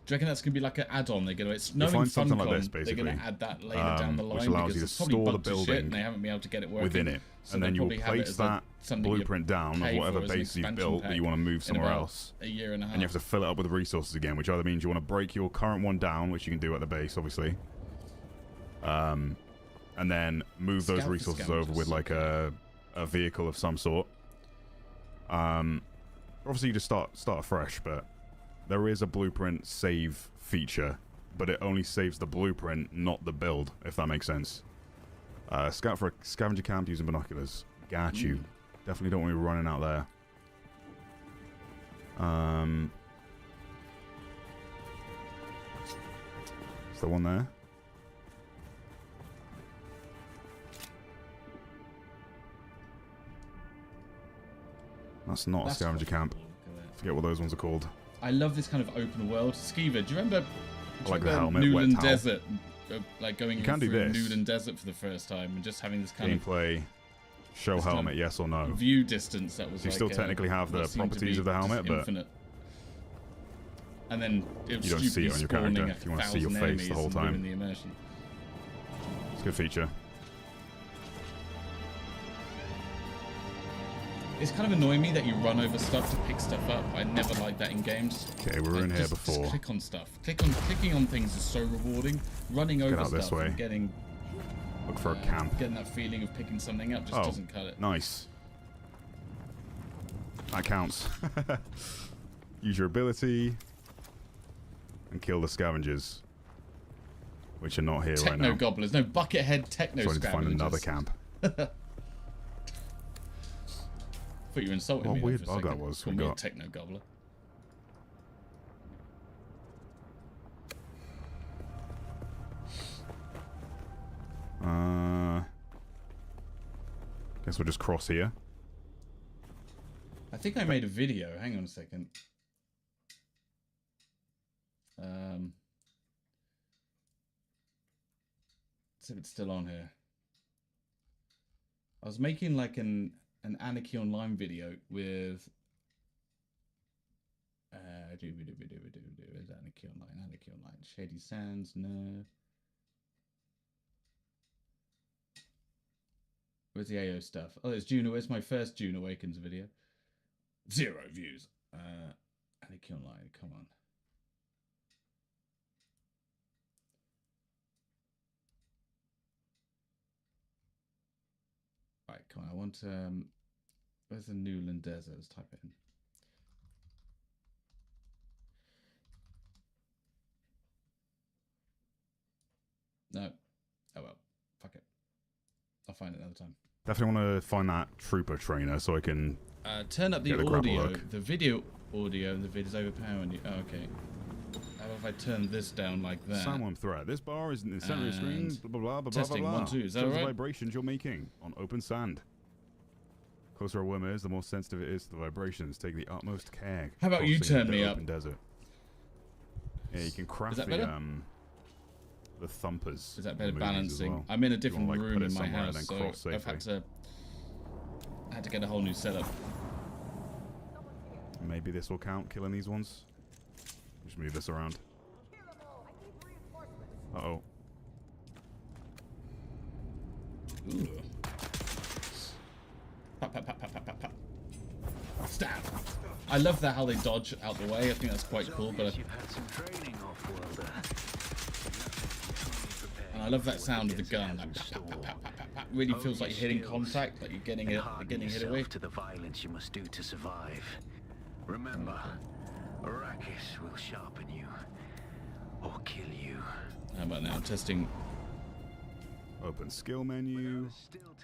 S1: Do you reckon that's going to be like an add-on? They're going to, it's knowing
S2: something like this, basically.
S1: They're going to add that later down the line,
S2: which allows you to store the building
S1: and they haven't been able to get it working
S2: within it,
S1: so
S2: and then you will place that blueprint down of whatever base you've built that you want to move somewhere else.
S1: A year and a half.
S2: And you have to fill it up with resources again, which either means you want to break your current one down, which you can do at the base, obviously, and then move those resources over with like a vehicle of some sort. Obviously, you just start afresh, but there is a blueprint save feature, but it only saves the blueprint, not the build, if that makes sense. Scout for a scavenger camp using binoculars. Got you. Definitely don't want to be running out there. Is there one there? That's not a scavenger camp. Forget what those ones are called.
S1: I love this kind of open world. Skeever, do you remember
S2: like the helmet,
S1: Newland Desert? Like going
S2: through
S1: Newland Desert for the first time and just having this kind
S2: gameplay. Show helmet, yes or no?
S1: View distance. That was.
S2: You still technically have the properties of the helmet, but
S1: infinite. And then
S2: you don't see it on your character. If you want to see your face the whole time.
S1: The immersion.
S2: It's a good feature.
S1: It's kind of annoying me that you run over stuff to pick stuff up. I never like that in games.
S2: Okay, we were in here before.
S1: Just click on stuff. Clicking on things is so rewarding. Running over stuff and getting.
S2: Look for a camp.
S1: Getting that feeling of picking something up just doesn't cut it.
S2: Nice. That counts. Use your ability and kill the scavengers, which are not here right now.
S1: Techno gobblers, no buckethead techno scavengers.
S2: To find another camp.
S1: I thought you were insulting me.
S2: What weird bug that was.
S1: We got a techno gobbler.
S2: Guess we'll just cross here.
S1: I think I made a video. Hang on a second. See if it's still on here. I was making like an Anarchy Online video with where's Anarchy Online, Shady Sands, no. Where's the AO stuff? Oh, there's Dune. Where's my first Dune Awakens video? 0 views. Anarchy Online, come on. Right, come on. I want where's the Newland Desert? Let's type it in. No. Oh well. Fuck it. I'll find it another time.
S2: Definitely want to find that trooper trainer so I can
S1: turn up the audio. The video audio and the vid's overpowering you. Oh, okay. How about if I turn this down like that?
S2: Someone threat. This bar is in the center of the screen. Blah blah blah blah
S1: testing,
S2: blah blah.
S1: 1, 2. Is that
S2: shows
S1: right?
S2: the vibrations you're making on open sand. The closer a worm is, the more sensitive it is to the vibrations. Take the utmost care.
S1: How about you turn me up?
S2: Desert. Yeah, you can craft the thumpers.
S1: Is that better balancing? Well. I'm in a different room in my house, so I've had to get a whole new setup.
S2: Maybe this will count, killing these ones. Just move this around. Uh-oh.
S1: Ooh. Pop, pop, pop, pop, pop, pop, pop. Stab! I love that how they dodge out the way. I think that's quite cool, but and I love that sound of the gun. Like, pop, pop, pop, pop, pop. really feels like you're hitting contact, like you're getting hit away.
S3: To the violence you must do to survive. Remember, Arrakis will sharpen you or kill you.
S1: How about now? Testing.
S2: Open skill menu.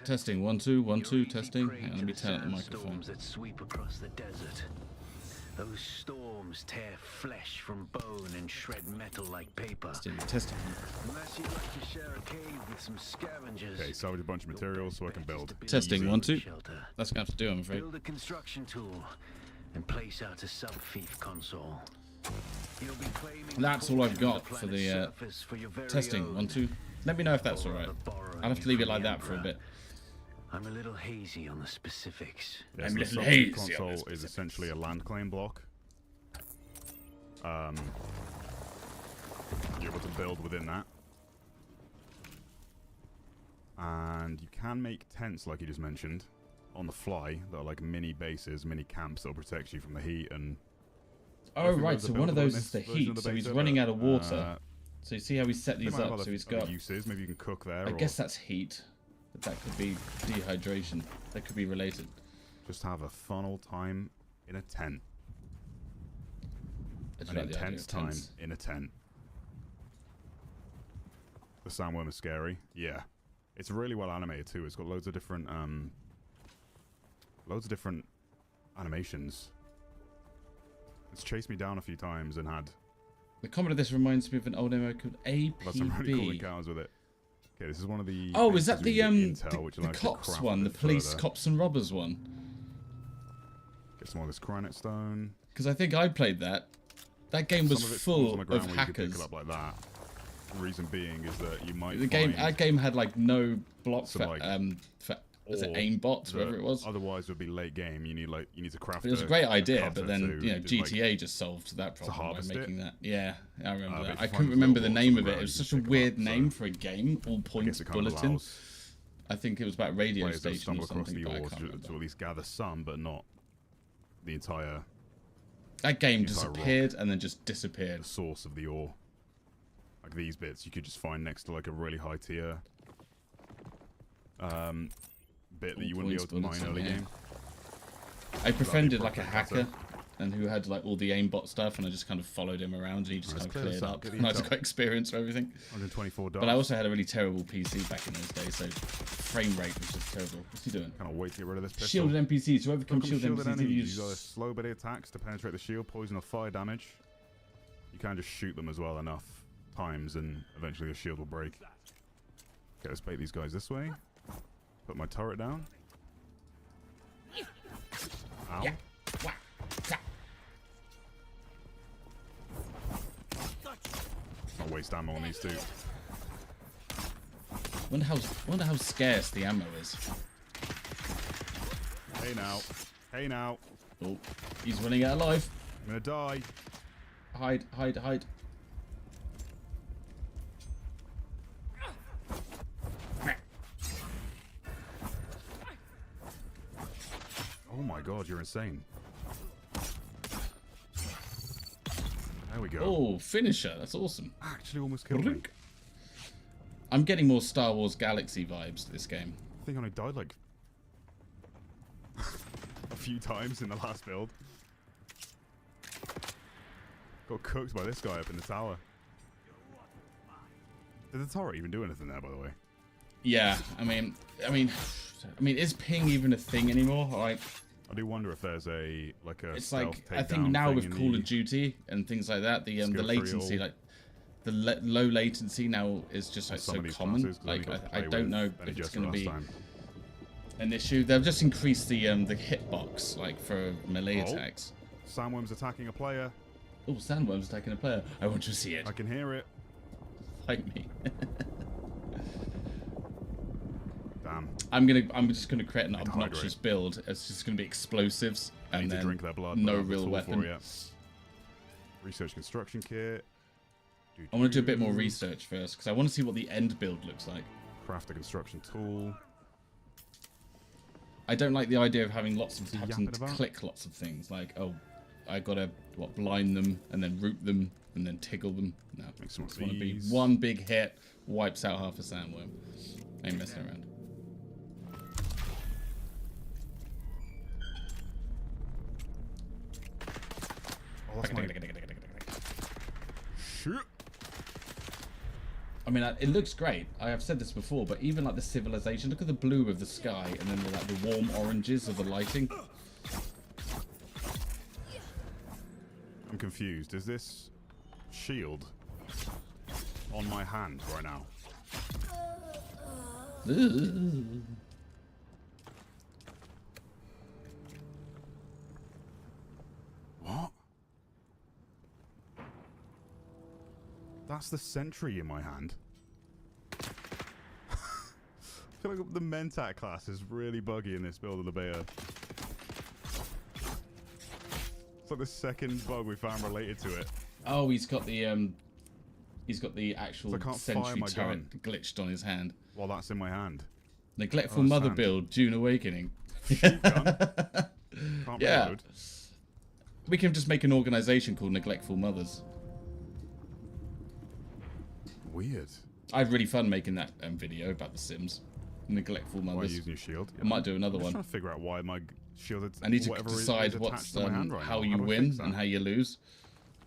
S1: Testing. 1 2 1 2. Testing. Hang on, let me turn up the microphone.
S3: That sweep across the desert. Those storms tear flesh from bone and shred metal like paper.
S1: Testing.
S3: Unless you'd like to share a cave with some scavengers.
S2: Okay, salvage a bunch of materials so I can build.
S1: Testing. 1 2. That's gonna have to do, I'm afraid.
S3: Build a construction tool and place out a sub-thief console. You'll be
S1: that's all I've got for the testing. 1 2. Let me know if that's alright. I'll have to leave it like that for a bit.
S3: I'm a little hazy on the specifics.
S2: Yes, the sub-thief console is essentially a land claim block. You're able to build within that. And you can make tents, like you just mentioned, on the fly. That are like mini bases, mini camps that'll protect you from the heat and...
S1: Oh, right, so one of those is the heat, so he's running out of water. So you see how we set these up, so he's got...
S2: uses. Maybe you can cook there.
S1: I guess that's heat. But that could be dehydration. That could be related.
S2: Just have a fun old time in a tent. An intense time in a tent. The sandworm is scary. Yeah. It's really well animated too. It's got loads of different animations. It's chased me down a few times and had...
S1: The comment of this reminds me of an old MMO called APB.
S2: I've had some really cool encounters with it. Okay, this is one of the...
S1: Oh, is that the
S2: intel,
S1: the cops one? The police, cops and robbers one?
S2: Get some of this granite stone.
S1: Because I think I played that. That game was full of hackers.
S2: Pick it up like that. The reason being is that you might
S1: that game had like no block for was it aim bots, whatever it was.
S2: Otherwise, it would be late game. You need to craft.
S1: It was a great idea, but then GTA just solved that problem by making that. Yeah, I remember that. I couldn't remember the name of it. It was such a weird name for a game. All points bulletin. I think it was about radio station or something. But I can't remember.
S2: To at least gather some, but not the entire.
S1: That game disappeared and then just disappeared.
S2: The source of the ore, like these bits, you could just find next to like a really high tier. Bit that you wouldn't be able to mine early game.
S1: I befriended like a hacker and who had like all the aimbot stuff, and I just kind of followed him around and he just kind of cleared up. And I just got experience for everything.
S2: 124
S1: but I also had a really terrible PC back in those days, so frame rate was just terrible. What's he doing?
S2: Can't wait to get rid of this pistol.
S1: Shielded NPCs. To overcome shielded NPCs,
S2: use slow body attacks to penetrate the shield, poison or fire damage. You can just shoot them as well enough times, and eventually the shield will break. Okay, let's bait these guys this way. Put my turret down. Ow.
S1: Yeah.
S2: Not waste ammo on these two.
S1: Wonder how scarce the ammo is.
S2: Hey now. Hey now.
S1: Oh, he's running out of life.
S2: I'm gonna die.
S1: Hide, hide, hide.
S2: Oh my god, you're insane. There we go.
S1: Oh, finisher. That's awesome.
S2: Actually almost killed me.
S1: I'm getting more Star Wars Galaxy vibes to this game.
S2: I think I only died like a few times in the last build. Got cooked by this guy up in the tower. Did the turret even do anything there, by the way?
S1: Yeah, I mean, is ping even a thing anymore? Like,
S2: I do wonder if there's a
S1: It's like I think now with Call of Duty and things like that, the latency, like the low latency now is just like so common. Like I don't know if it's going to be an issue. They've just increased the hitbox like for melee attacks.
S2: Sandworm's attacking a player.
S1: Oh, Sandworm's attacking a player. I want to see it.
S2: I can hear it.
S1: Fight me.
S2: Damn.
S1: I'm just gonna create an obnoxious build. It's just gonna be explosives and then
S2: drink their blood,
S1: no real weapon.
S2: Research construction kit.
S1: I want to do a bit more research first because I want to see what the end build looks like.
S2: Craft a construction tool.
S1: I don't like the idea of having having to click lots of things. Like, oh, I gotta blind them and then root them and then tickle them. No, I just want to be one big hit, wipes out half a sandworm. Ain't messing around.
S2: Shit.
S1: I mean, it looks great. I have said this before, but even like the civilization, look at the blue of the sky, and then like the warm oranges of the lighting.
S2: I'm confused. Is this shield on my hand right now? What? That's the sentry in my hand. I feel like the Mentat class is really buggy in this build of the beta. It's like the second bug we found related to it.
S1: Oh, he's got the actual sentry turret
S2: gun
S1: glitched on his hand.
S2: Well, that's in my hand.
S1: Neglectful mother sand. Build, Dune Awakening.
S2: Shoot gun. Can't reload.
S1: We can just make an organization called Neglectful Mothers.
S2: Weird.
S1: I had really fun making that video about The Sims. Neglectful Mothers.
S2: Why using your shield?
S1: I might do another one.
S2: I'm trying to figure out why my shield.
S1: I need to decide what's how you win and how you lose.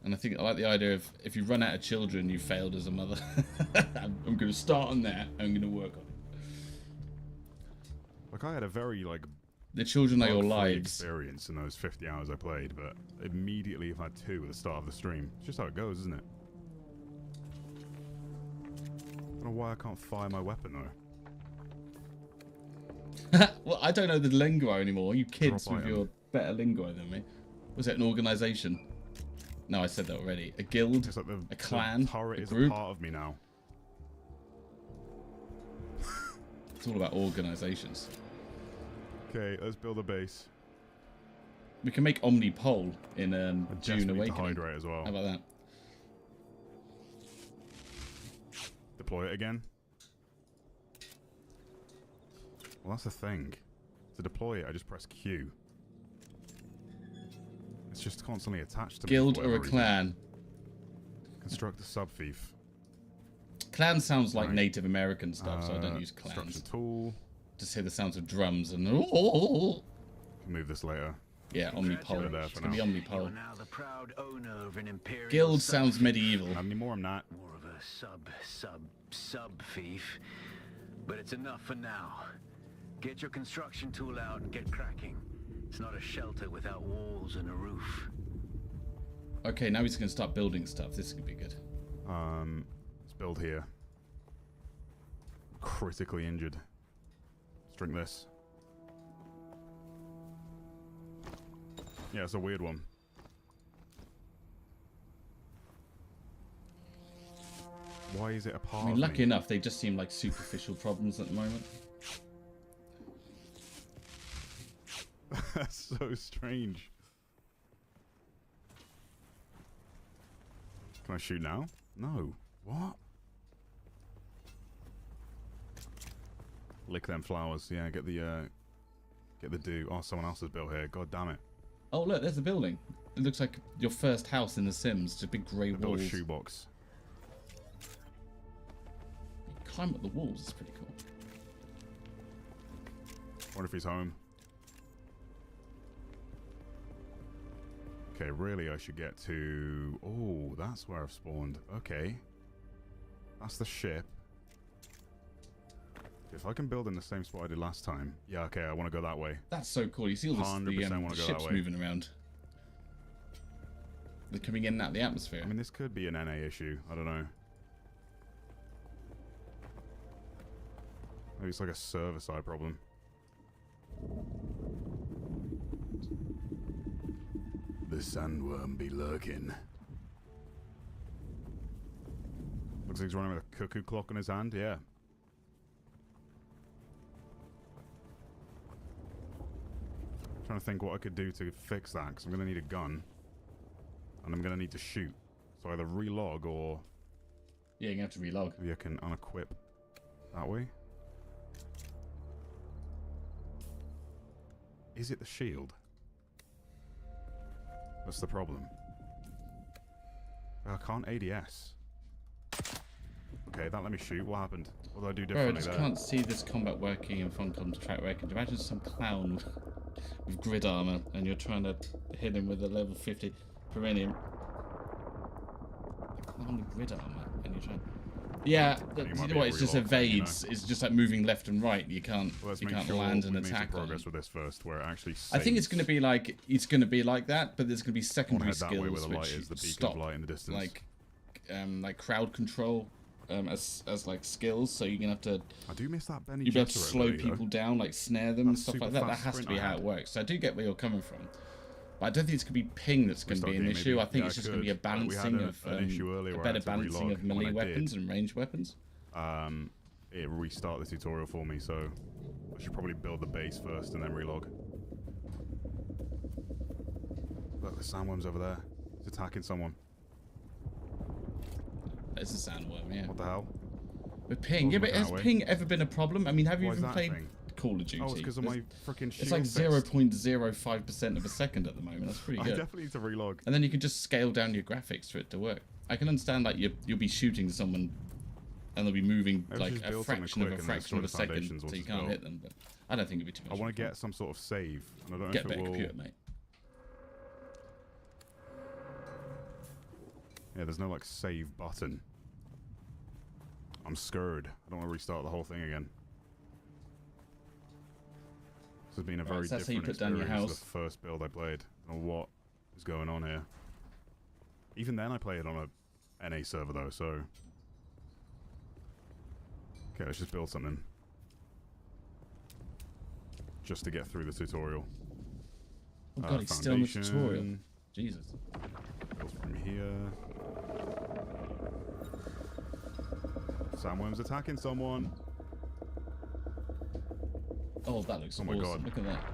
S1: And I think I like the idea of if you run out of children, you failed as a mother. I'm going to start on that. I'm going to work on it.
S2: Like I had a very
S1: the children are your lives
S2: experience in those 50 hours I played, but immediately I've had 2 at the start of the stream. It's just how it goes, isn't it? I don't know why I can't fire my weapon though.
S1: Well, I don't know the lingo anymore. You kids with your better lingo than me. Was it an organization? No, I said that already. A guild,
S2: like
S1: a clan,
S2: turret
S1: a
S2: is
S1: group.
S2: a part of me now.
S1: It's all about organizations.
S2: Okay, let's build a base.
S1: We can make Omnipole in Dune Awakening.
S2: Hydrate as well.
S1: How about that?
S2: Deploy it again. Well, that's the thing. To deploy it, I just press Q. It's just constantly attached to
S1: Guild or a clan?
S2: Construct a sub-thief.
S1: Clan sounds like Native American stuff, so I don't use clans.
S2: Construction tool.
S1: Just hear the sounds of drums and...
S2: Move this later.
S1: Yeah, Omnipole. It's going to be Omnipole.
S3: Now the proud owner of an imperial
S1: Guild sounds medieval.
S2: How many more? I'm not.
S3: More of a sub thief. But it's enough for now. Get your construction tool out and get cracking. It's not a shelter without walls and a roof.
S1: Okay, now he's going to start building stuff. This could be good.
S2: Let's build here. Critically injured. Let's drink this. Yeah, it's a weird one. Why is it a part of me?
S1: Lucky enough, they just seem like superficial problems at the moment.
S2: That's so strange. Can I shoot now? No. What? Lick them flowers. Yeah, get the dew. Oh, someone else has built here. God damn it.
S1: Oh, look, there's a building. It looks like your first house in The Sims. Just big grey walls.
S2: Build a shoebox.
S1: You climb up the walls. It's pretty cool.
S2: Wonder if he's home. Okay, really I should get to... Oh, that's where I've spawned. Okay. That's the ship. If I can build in the same spot I did last time. Yeah, okay, I want to go that way.
S1: That's so cool. You see all the ships moving around. They're coming in and out of the atmosphere.
S2: I mean, this could be an NA issue. I don't know. Maybe it's like a server-side problem. The sandworm be lurking. Looks like he's running with a cuckoo clock in his hand, yeah. Trying to think what I could do to fix that, because I'm going to need a gun. And I'm going to need to shoot. So either relog or...
S1: Yeah, you're going to have to relog.
S2: Maybe I can unequip that way. Is it the shield? That's the problem. I can't ADS. Okay, that let me shoot. What happened? What do I do differently there?
S1: I just can't see this combat working in Funcom's track record. Imagine some clown with grid armor and you're trying to hit him with a level 50 Perennium. on the grid armor, and you're trying. Yeah, you know what? It's just evades. It's just like moving left and right. You can't. You can't land and attack.
S2: Progress with this first, where it actually.
S1: I think it's going to be like that, but there's going to be secondary skills which stop, like crowd control, as like skills. So you're gonna have to.
S2: I do miss that Benny.
S1: You'll be able to slow people down, like snare them and stuff like that. That has to be how it works. So I do get where you're coming from. I don't think it's going to be ping that's going to be an issue. I think it's just going to be a balancing of a better balancing of melee weapons and ranged weapons.
S2: It restart the tutorial for me, so I should probably build the base first and then relog. Look, the sandworm's over there. It's attacking someone.
S1: It's a sandworm, yeah.
S2: What the hell?
S1: With ping, yeah, but has ping ever been a problem? I mean, have you even played Call of Duty?
S2: Oh, it's because of my freaking shield.
S1: It's like 0.05% of a second at the moment. That's pretty good.
S2: I definitely need to relog.
S1: And then you can just scale down your graphics for it to work. I can understand like you'll be shooting someone and they'll be moving like a fraction of a second, so you can't hit them. But I don't think it'd be too much.
S2: I want to get some sort of save. And I don't know
S1: get
S2: if
S1: better
S2: it will...
S1: computer, mate.
S2: Yeah, there's no like save button. I'm scared. I don't want to restart the whole thing again. This has been a very different experience to the first build I played. I don't know what is going on here. Even then I played on a NA server though, so... Okay, let's just build something. Just to get through the tutorial.
S1: Oh god, he's still in the tutorial. Jesus.
S2: Build from here. Sandworm's attacking someone.
S1: Oh, that looks awesome. God. Look at that.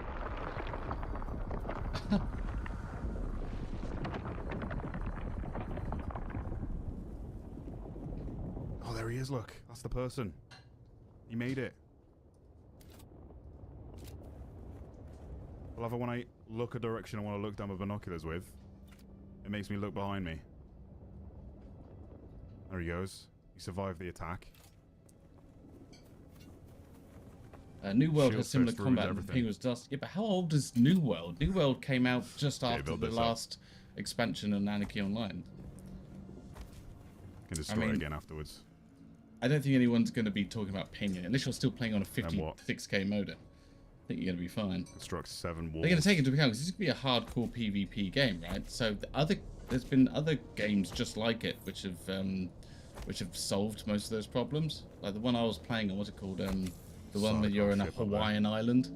S2: Oh, there he is, look. That's the person. He made it. I love it when I look a direction I want to look down with binoculars with. It makes me look behind me. There he goes. He survived the attack.
S1: New World has similar combat and Ping was dust. Yeah, but how old is New World? New World came out just after the last expansion of Anarchy Online.
S2: Can destroy it again afterwards.
S1: I don't think anyone's going to be talking about Ping unless you're still playing on a 56k modem. I think you're going to be fine.
S2: Construct 7 walls.
S1: They're going to take into account because this is going to be a hardcore PvP game, right? So there's been other games just like it which have solved most of those problems. Like the one I was playing on, what's it called? The one where you're in a Hawaiian island.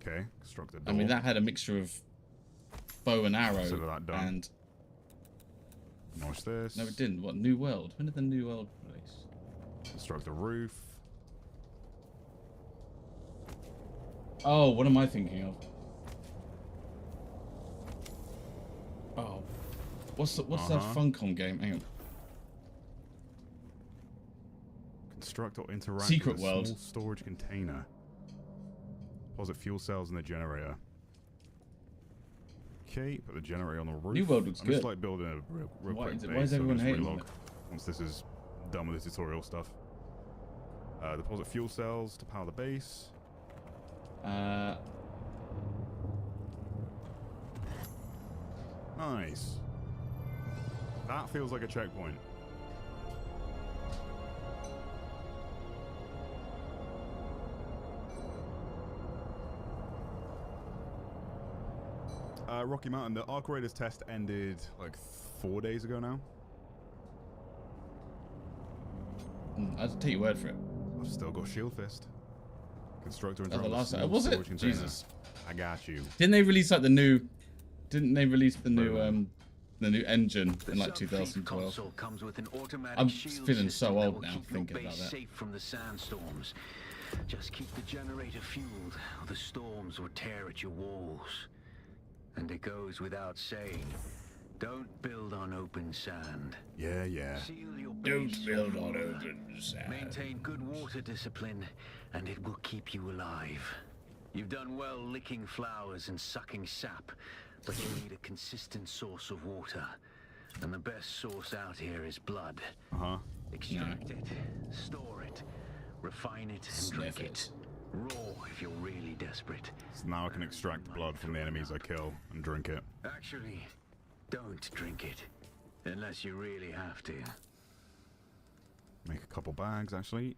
S2: Okay, construct a door.
S1: I mean, that had a mixture of bow and arrow and...
S2: Watch this.
S1: No, it didn't. What, New World? When did the New World release?
S2: Construct a roof.
S1: Oh, what am I thinking of? Oh. What's that Funcom game? Hang on.
S2: Construct or interact
S1: Secret
S2: with a
S1: World.
S2: small storage container. Deposit fuel cells in the generator. Okay, put the generator on the roof.
S1: New World looks good.
S2: Just like building a real quick base.
S1: Why is everyone hating on it?
S2: Once this is done with the tutorial stuff. Deposit fuel cells to power the base. Nice. That feels like a checkpoint. Rocky Mountain, the Arc Raiders test ended like 4 days ago now.
S1: I'll take your word for it.
S2: I've still got Shield Fist. Constructor and
S1: the last was it? Jesus.
S2: I got you.
S1: Didn't they release like the new? Didn't they release the new engine in like 2012? I'm feeling so old now thinking about that.
S3: Safe from the sandstorms. Just keep the generator fueled, or the storms will tear at your walls. And it goes without saying, don't build on open sand.
S2: Yeah, yeah.
S1: Don't build on open sand.
S3: Maintain good water discipline, and it will keep you alive. You've done well licking flowers and sucking sap, but you need a consistent source of water. And the best source out here is blood. Extract it, store it, refine it, and drink it. Raw if you're really desperate.
S2: So now I can extract blood from the enemies I kill and drink it.
S3: Actually, don't drink it. Unless you really have to.
S2: Make a couple bags, actually.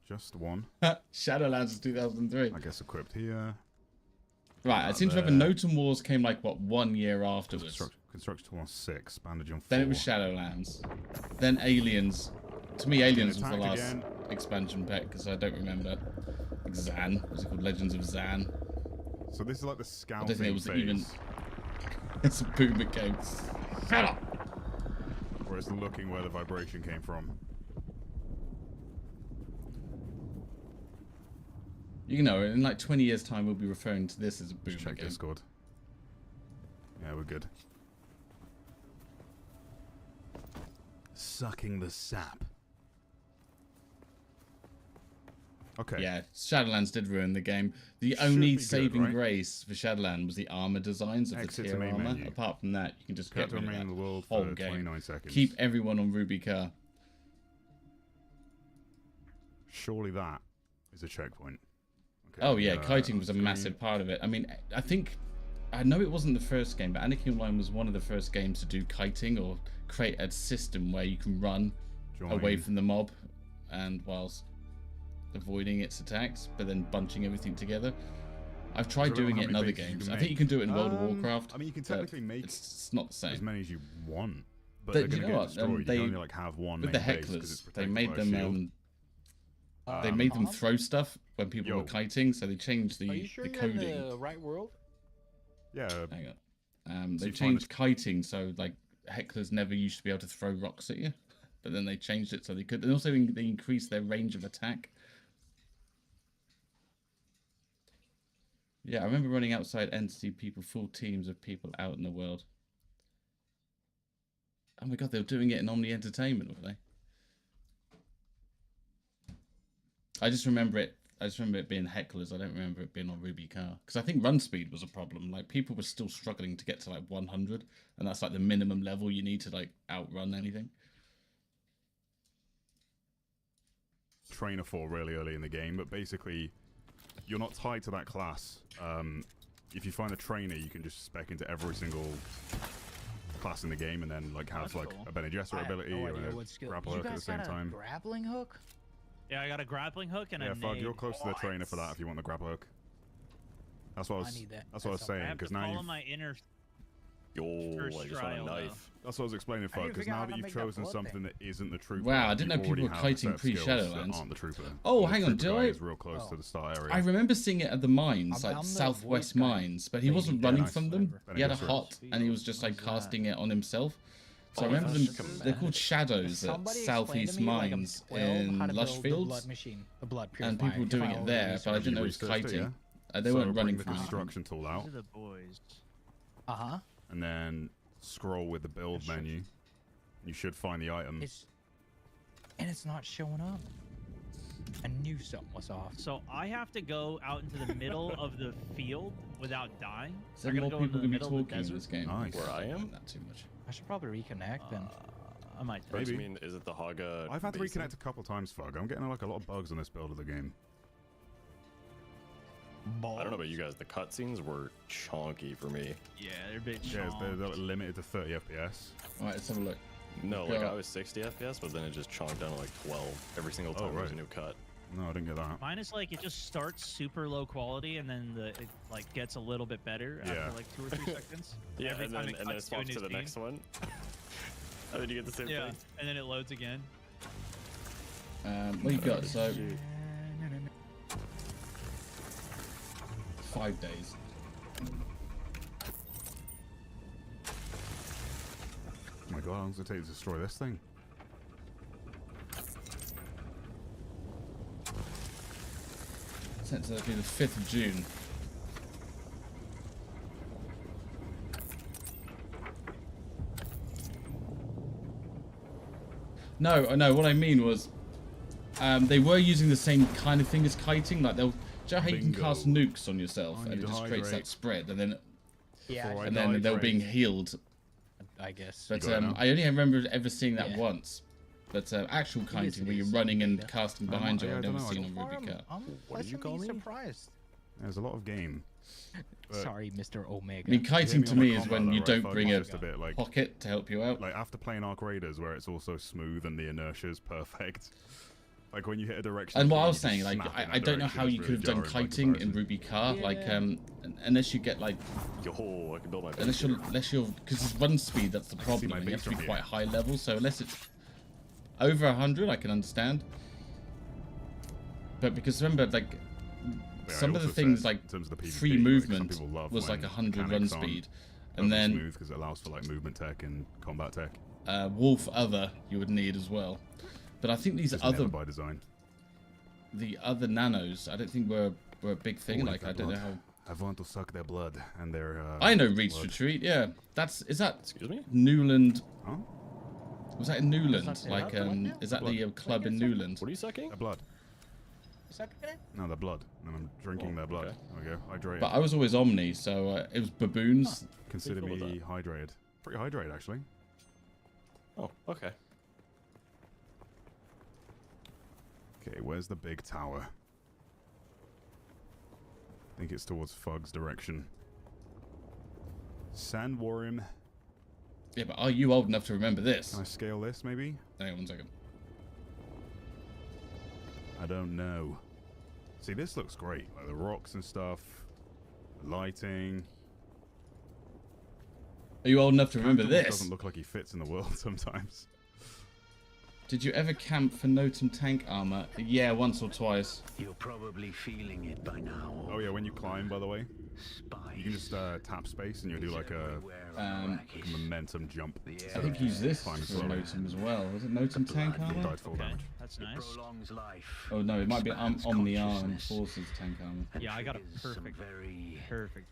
S2: Just one.
S1: Shadowlands is 2003.
S2: I guess equipped here.
S1: Right, I seem to remember Noten Wars came like, what, 1 year afterwards?
S2: Construction Tool 6, Bandage on 4.
S1: Then it was Shadowlands. Then Aliens. To me, Aliens was the last expansion pack, because I don't remember. Like Zan. What's it called? Legends of Zan.
S2: So this is like the scouting
S1: I don't think it was
S2: phase.
S1: even... It's a boomer game. Shut up!
S2: Where it's looking where the vibration came from.
S1: You know, in like 20 years' time, we'll be referring to this as a boomer
S2: Check
S1: game.
S2: Discord. Yeah, we're good. Sucking the sap. Okay.
S1: Yeah, Shadowlands did ruin the game. The only saving grace for Shadowlands was the armor designs of the tier armor. Menu. Apart from that, you can just get rid of that
S2: in the world
S1: whole
S2: for
S1: game.
S2: 29 seconds.
S1: Keep everyone on Ruby Car.
S2: Surely that is a checkpoint. Okay,
S1: oh yeah, kiting was a massive part of it. I mean, I know it wasn't the first game, but Anarchy Online was one of the first games to do kiting or create a system where you can run away from the mob and whilst avoiding its attacks, but then bunching everything together. I've tried doing it in other games. I think you can do it in World of Warcraft.
S2: I mean, you can technically make
S1: it's not the same.
S2: As many as you want, but they're going to get destroyed. You can only like have one.
S1: With the hecklers, they made them. They made them throw stuff when people were kiting, so they changed the coding.
S5: You're in the right world?
S2: Yeah.
S1: Hang on. They changed kiting, so like hecklers never used to be able to throw rocks at you, but then they changed it so they could. And also they increased their range of attack. Yeah, I remember running outside Entity people, full teams of people out in the world. Oh my god, they were doing it in Omni Entertainment, were they? I just remember it being hecklers. I don't remember it being on Ruby Car. Because I think run speed was a problem. Like, people were still struggling to get to, like, 100. And that's, like, the minimum level you need to, like, outrun anything.
S2: Trainer for really early in the game, but basically, you're not tied to that class. If you find a trainer, you can just spec into every single class in the game and then, like, have, like, a Bene Gesserit ability or a grapple hook at the same time.
S5: Grappling hook?
S6: Yeah, I got a grappling hook and a
S2: Fug, you're close to the trainer for that if you want the grapple hook. That's what I was. That's what I was saying. Because now you.
S6: My inner.
S7: I just want a knife.
S2: That's what I was explaining, Fug. Because now that you've chosen something that isn't the trooper.
S1: Wow, I didn't know people were kiting pre-Shadowlands.
S2: Aren't the trooper.
S1: Oh, hang on, did I?
S2: Is real close to the start area.
S1: I remember seeing it at the mines, like Southwest Mines, but he wasn't running from them. He had a hot, and he was just like casting it on himself. So I remember them, they're called Shadows at Southeast Mines in Lush Fields, and people doing it there, but I didn't know it was kiting. They weren't running from
S2: the construction tool out.
S6: The boys.
S2: And then scroll with the build menu. You should find the item.
S5: And it's not showing up. I knew something was off.
S6: So I have to go out into the middle of the field without dying.
S1: So more people can be talking in this game.
S2: Nice.
S7: Where I am?
S1: Not too much.
S5: I should probably reconnect then.
S6: I might.
S2: Maybe.
S7: I mean, is it the Haga?
S2: I've had to reconnect a couple times, Fug. I'm getting like a lot of bugs on this build of the game.
S7: I don't know about you guys. The cutscenes were chonky for me.
S6: Yeah, they're a bit chonky.
S2: Yeah, they're limited to 30 FPS.
S1: Alright, let's have a look.
S7: No, like I was 60 FPS, but then it just chonked down to like 12 every single time there's a new cut.
S2: No, I didn't get that.
S6: Mine is like it just starts super low quality and then it like gets a little bit better after like 2 or 3 seconds.
S7: Yeah, and then it swaps to the next one. And then you get the same thing.
S6: Yeah, and then it loads again.
S1: What you got? So 5 days.
S2: Oh my god, how long does it take to destroy this thing?
S1: Sent to be the 5th of June. No, what I mean was, they were using the same kind of thing as kiting. Like they'll, do you know how you can cast nukes on yourself and it just creates that spread, and then they were being healed.
S5: I guess.
S1: But I only remember ever seeing that once. But actual kiting, where you're running and casting behind you, I've never seen on Ruby Car.
S5: I'm pleasantly surprised.
S2: There's a lot of game.
S5: Sorry, Mr. Omega.
S1: I mean, kiting to me is when you don't bring a
S2: bit, like,
S1: pocket to help you out.
S2: Like after playing Arc Raiders, where it's also smooth and the inertia is perfect. Like when you hit a direction.
S1: And what I was saying, like, I don't know how you could have done kiting in Ruby Car, like, unless you get like,
S7: I can build my
S1: unless you're, because it's run speed, that's the problem. And you have to be quite high level, so unless it's over 100, I can understand. But because remember, like, some of the things like free movement was like 100 run speed, and then
S2: smooth because it allows for like movement tech and combat tech.
S1: Wolf Other you would need as well. But I think these other
S2: by design.
S1: The other nanos, I don't think were a big thing. Like I don't know how.
S2: I want to suck their blood and their.
S1: I know Reach Retreat. Yeah, is that?
S7: Excuse me.
S1: Newland.
S2: Huh?
S1: Was that in Newland? Like is that the club in Newland?
S7: What are you sucking?
S2: Their blood. No, their blood. And I'm drinking their blood.
S7: Okay.
S2: There we go. Hydrated.
S1: But I was always Omni, so it was baboons.
S2: Consider me hydrated. Pretty hydrated actually.
S7: Oh, okay.
S2: Okay, where's the big tower? I think it's towards Fug's direction. Sandworm.
S1: Yeah, but are you old enough to remember this?
S2: Can I scale this, maybe?
S1: Hang on 1 second.
S2: I don't know. See, this looks great. Like the rocks and stuff. Lighting.
S1: Are you old enough to remember this?
S2: Doesn't look like he fits in the world sometimes.
S1: Did you ever camp for Notum tank armor? Yeah, once or twice.
S3: You're probably feeling it by now.
S2: Oh yeah, when you climb, by the way,
S3: Spies.
S2: you can just tap space and you'll do like a momentum jump.
S1: I think use this for Notum as well. Was it Notum tank armor?
S2: Died full damage.
S6: That's nice.
S3: Prolongs life.
S1: Oh no, it might be Omni Armed Forces tank armor.
S6: Yeah, I got a perfect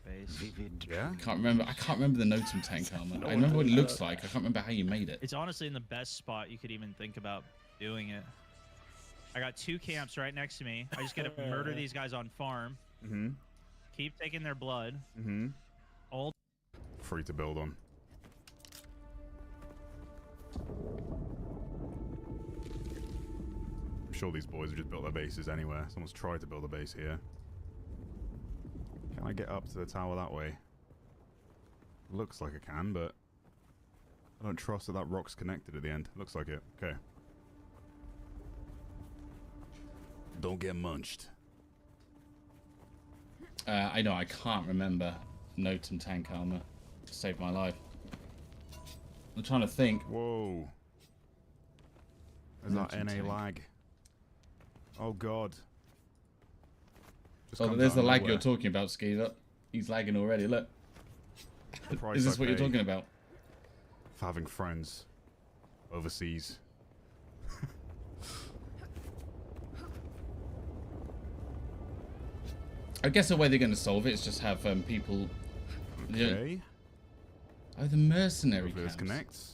S6: base.
S2: Yeah.
S1: I can't remember the Notum tank armor. I remember what it looks like. I can't remember how you made it.
S6: It's honestly in the best spot you could even think about doing it. I got 2 camps right next to me. I just gotta murder these guys on farm.
S2: Mm-hmm.
S6: Keep taking their blood.
S2: Mm-hmm.
S6: All
S2: Free to build on. I'm sure these boys have just built their bases anywhere. Someone's tried to build a base here. Can I get up to the tower that way? Looks like I can, but I don't trust that rock's connected at the end. Looks like it. Okay. Don't get munched.
S1: I know, I can't remember Notum tank armor. Saved my life. I'm trying to think.
S2: Whoa. There's that NA
S1: tank.
S2: lag. Oh god. Just
S1: Oh,
S2: comes
S1: there's
S2: out
S1: the
S2: of
S1: lag
S2: nowhere.
S1: you're talking about, Skeever. He's lagging already, look.
S2: The price
S1: Is this
S2: I
S1: what you're
S2: pay
S1: talking about?
S2: For having friends overseas.
S1: I guess the way they're going to solve it is just have people...
S2: Okay.
S1: Oh, the mercenary
S2: Hopefully this
S1: camps.
S2: connects.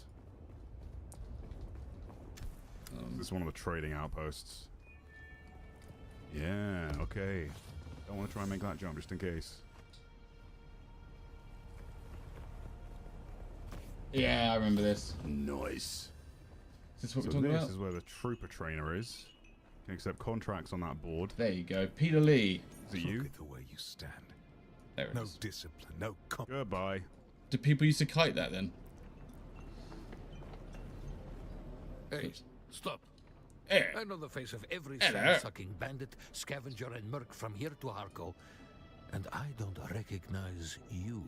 S2: This is one of the trading outposts. Yeah, okay. Don't want to try and make that jump just in case.
S1: Yeah, I remember this.
S2: Nice.
S1: Is this what
S2: So
S1: we're talking
S2: this
S1: about?
S2: is where the trooper trainer is. Can accept contracts on that board.
S1: There you go. Peter Lee.
S2: Is it you?
S4: Look at the way you stand.
S1: There it
S4: No
S1: is.
S4: discipline, no
S2: Goodbye.
S1: Do people used to kite that then?
S4: Hey, stop.
S1: Hey.
S4: I know the face of every
S1: Hello.
S4: sand-sucking bandit, scavenger, and merc from here to Harco, and I don't recognize you.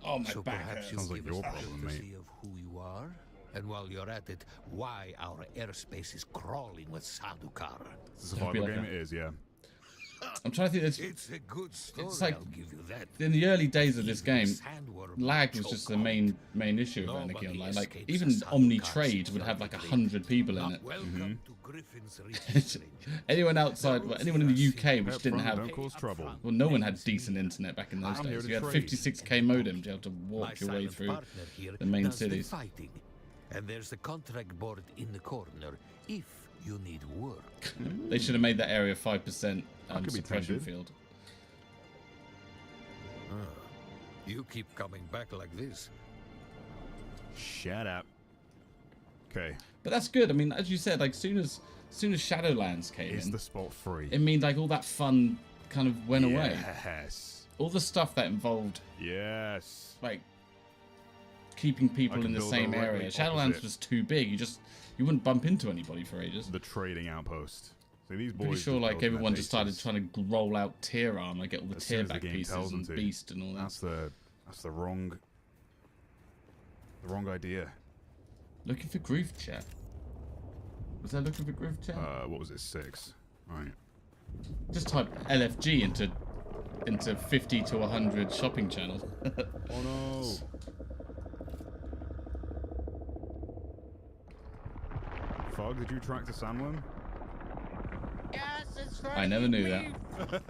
S1: Oh, my
S4: so
S1: back
S4: perhaps
S1: hurts.
S4: you'll
S2: Sounds like
S4: give
S2: your
S4: us
S2: problem,
S4: a
S2: mate.
S4: courtesy of who you are, and while you're at it, why our airspace is crawling with Sadukar.
S2: It's a survival
S1: like
S2: game,
S1: that.
S2: it is, yeah.
S1: I'm trying to think.
S4: It's a good story,
S1: like-
S4: I'll give you that.
S1: In the early days of this game,
S4: Sandworm
S1: lag was just the main issue of Anarchy
S4: Nobody
S1: Online. Like
S4: escapes
S1: even
S4: the
S1: Omni
S4: Sadukar
S1: Trade would have like
S4: security.
S1: 100 people in
S4: Not
S1: it.
S4: welcome to Griffin's Reach, stranger.
S1: Anyone outside, well, anyone in the UK which
S2: Up
S1: didn't
S2: front,
S1: have,
S2: don't cause trouble.
S1: well, no one had decent internet back in those
S2: I'm here
S1: days.
S2: to
S1: You had
S2: trade.
S1: 56k modems. You had to
S4: My
S1: walk your way
S4: silent
S1: through
S4: partner here
S1: the main
S4: does the
S1: cities.
S4: fighting. And there's the contract board in the corner if you need work.
S1: They should have made that area 5%
S2: could be
S1: suppression
S2: tempted.
S1: field.
S4: You keep coming back like this.
S2: Shut up. Okay.
S1: But that's good. I mean, as you said, like soon as Shadowlands came
S2: Is
S1: in,
S2: the spot free?
S1: it means like all that fun kind of went away.
S2: Yes.
S1: All the stuff that involved,
S2: yes,
S1: like keeping people in the same area. Shadowlands was too big. You wouldn't bump into anybody for ages.
S2: The trading outpost. So these boys.
S1: Pretty sure like everyone just started trying to roll out tier armor, get all the tier back pieces and beast and all that.
S2: That's the wrong idea.
S1: Looking for groove chat. Was that looking for groove chat?
S2: What was it? 6. All right.
S1: Just type LFG into 50 to 100 shopping channels.
S2: Oh no. Fog, did you track the sandworm?
S5: Yes, it's right.
S1: I never knew that.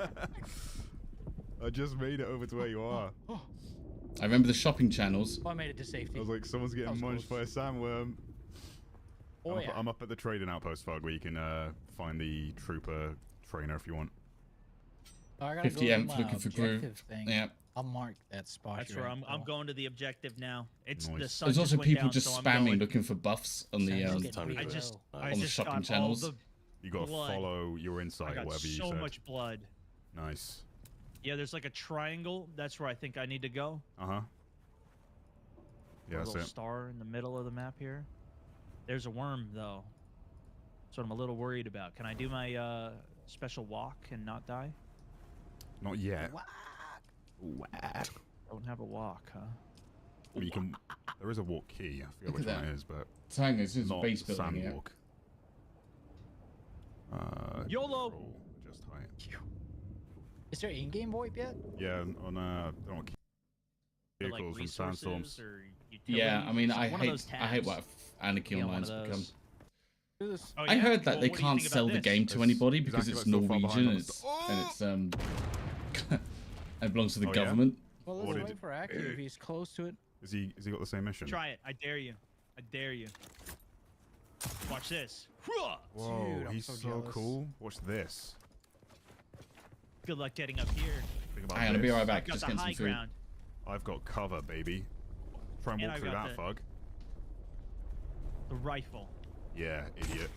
S2: I just made it over to where you are.
S1: I remember the shopping channels.
S5: Oh, I made it to safety.
S2: I was like, someone's getting munched by a sandworm.
S5: Oh,
S2: I'm up at the trading outpost, Fog, where you can find the trooper trainer if you want.
S5: Oh, I gotta
S1: 50th
S5: go to
S1: looking for groove.
S5: thing.
S1: Yeah.
S5: I'll mark that spot.
S6: That's where I'm going to the objective now. It's
S2: Nice.
S6: the sun
S1: There's also
S6: went
S1: people
S6: down,
S1: just
S6: so I'm
S1: spamming
S6: going.
S1: looking for buffs on the
S6: I just
S1: shopping
S6: got
S1: channels.
S6: all the
S2: You gotta
S6: blood.
S2: follow your
S6: I
S2: insight,
S6: got
S2: whatever you
S6: so
S2: said.
S6: much blood.
S2: Nice.
S6: Yeah, there's like a triangle. That's where I think I need to go.
S2: Uh-huh. Yeah,
S6: a
S2: that's
S6: little
S2: it.
S6: star in the middle of the map here. There's a worm though. That's what I'm a little worried about. Can I do my special walk and not die?
S2: Not yet.
S3: Whack.
S6: Don't have a walk, huh?
S2: I mean, you can. There is a walk key. I forget which one it is, but
S1: Tang is
S2: not
S1: base building.
S2: sand
S1: Yeah.
S2: walk.
S6: YOLO!
S2: Control, just height.
S5: Is there in-game VoIP yet?
S2: Yeah, on don't
S6: For, like,
S2: vehicles from
S6: resources
S2: sandstorms.
S6: or
S1: Yeah, I mean,
S6: utilities?
S1: I
S6: One of those
S1: hate what
S6: tabs.
S1: Anarchy
S6: Yeah, one
S1: Online's
S6: of
S1: become.
S6: those. Oh,
S1: I
S6: yeah?
S1: heard that
S6: Well,
S1: they
S6: what do you
S1: can't
S6: think
S1: sell
S6: about
S1: the
S6: this?
S1: game to anybody because
S2: Exactly,
S1: it's
S2: that's so far
S1: Norwegian and
S2: behind
S1: it's it belongs to the
S2: Oh, yeah?
S1: government.
S5: Well,
S2: What
S5: let's
S2: did
S5: wait for Aki if he's close to it.
S2: Has he got the same mission?
S6: Try it. I dare you. I dare you. Watch this.
S2: Whoa,
S5: Dude, I'm
S2: he's
S5: so
S2: so
S5: jealous.
S2: cool. Watch this.
S6: Good luck getting up here.
S2: Think about
S1: Hang on, I'll be
S2: this.
S1: right
S6: I
S1: back.
S6: got
S1: Just
S6: the
S1: getting some
S6: high
S1: food.
S6: ground.
S2: I've got cover, baby. Try and
S6: And
S2: walk
S6: I've
S2: through
S6: got
S2: that,
S6: the-
S2: Fug.
S6: The rifle.
S2: Yeah, idiot.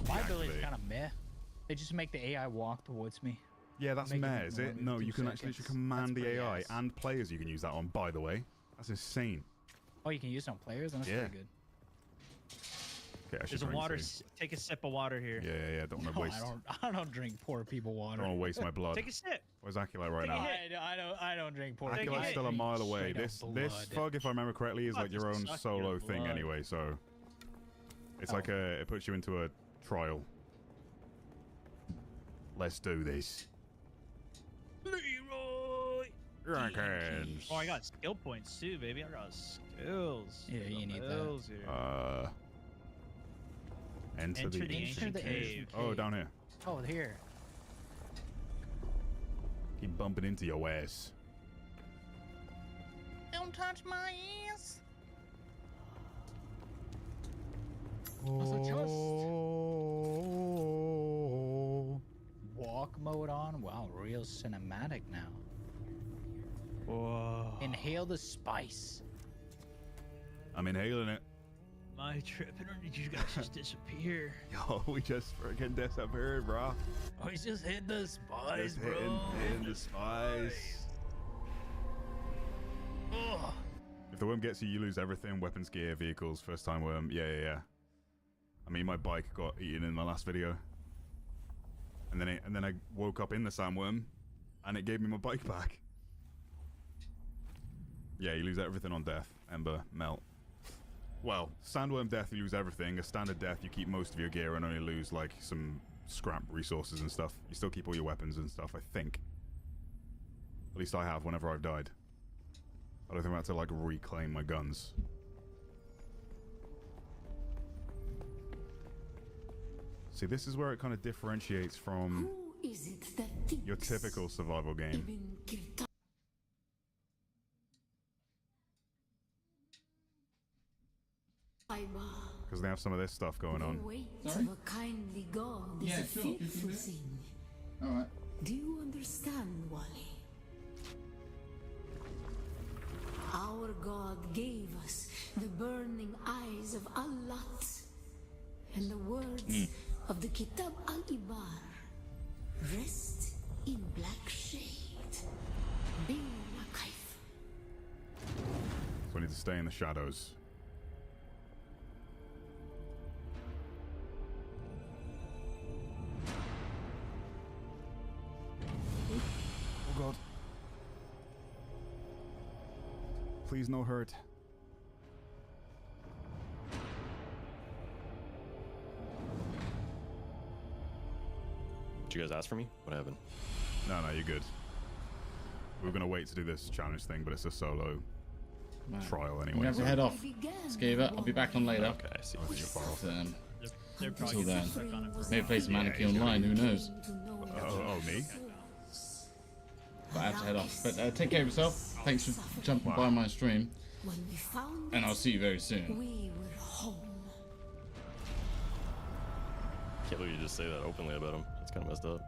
S5: My ability is
S2: Exactly.
S5: kind of meh. They just make the AI walk towards me.
S2: Yeah, that's
S5: Make it
S2: meh,
S5: in
S2: is it?
S5: 1
S2: No,
S5: to
S2: you
S5: 2
S2: can actually
S5: seconds.
S2: command
S5: That's
S2: the
S5: pretty
S2: AI
S5: ass.
S2: and players you can use that on, by the way. That's insane.
S5: Oh, you can use it on players? That's
S2: Yeah.
S5: pretty good.
S2: Okay, I should
S6: There's a
S2: try and
S6: water.
S2: see.
S6: Take a sip of water here.
S2: Yeah, don't want to
S5: No,
S2: waste.
S5: I don't drink poor people
S2: I
S5: water.
S2: don't want to waste my blood.
S6: Take a sip.
S2: Where's Akilite right
S6: Take a
S2: now?
S6: hit.
S5: I don't drink poor
S6: Take a
S5: people.
S2: Akilate's
S6: hit.
S2: still a
S5: I
S2: mile
S5: drink
S2: away.
S5: straight up
S2: This
S5: blood.
S2: Fug, if I remember correctly, is
S6: Fuck,
S2: like your
S6: just
S2: own
S6: suck
S2: solo
S6: your
S2: thing
S6: blood.
S2: anyway. So it's like
S5: Oh.
S2: it puts you into a trial. Let's do this.
S6: Leroy.
S2: Jenkins.
S6: Oh, I got skill points too, baby. I got skills.
S5: Yeah, you need that.
S6: Skills here.
S2: Enter the
S6: Enter the
S2: ancient
S6: ancient
S5: the
S2: cave.
S6: cave.
S2: Oh, down here.
S5: Oh, here.
S2: Keep bumping into your ass.
S5: Don't touch my ass. Walk mode on. Wow, real cinematic now.
S6: Whoa.
S5: Inhale the spice.
S2: I'm inhaling it.
S6: My trip, and did you guys just disappear?
S2: Yo, we just freaking disappeared, bro.
S5: Oh, he's just hit the spice,
S2: Just
S5: bro.
S2: hitting the spice.
S5: Ugh.
S2: If the worm gets you, you lose everything. Weapons, gear, vehicles. First time worm. Yeah. I mean, my bike got eaten in my last video. And then I woke up in the sandworm, and it gave me my bike back. Yeah, you lose everything on death. Ember, melt. Well, sandworm death, you lose everything. A standard death, you keep most of your gear and only lose, like, some scrap resources and stuff. You still keep all your weapons and stuff, I think. At least I have whenever I've died. I don't think I had to, like, reclaim my guns. See, this is where it kind of differentiates from
S8: Who is it that thinks
S2: your typical survival game.
S8: Ibn Kirtan
S2: Because they have some of this stuff going
S8: the
S2: on.
S8: weight
S1: Sorry?
S8: of a kindly god is
S1: Yeah,
S8: a
S1: sure, you can
S8: fearful
S1: do it.
S8: thing.
S1: Alright.
S8: Do you understand, Wally? Our god gave us the burning eyes of Allat And the words of the Kitab al-Ibar rest in black shade. Bin Makaif.
S2: So I need to stay in the shadows. Oh god. Please no hurt.
S7: Did you guys ask for me? What happened?
S2: No, you're good. We were going to wait to do this challenge thing, but it's a solo trial anyway.
S1: We have to head off. Skaver, I'll be back on later.
S7: Okay, I see.
S6: They're
S1: Until then,
S6: stuck on it for
S1: maybe play some Mannequin Online, who knows?
S2: Me?
S1: But I have to head off. But take care of yourself. Thanks for jumping by my stream. And I'll see you very soon.
S8: We were home.
S7: Can't believe you just say that openly about him. That's kind of messed up.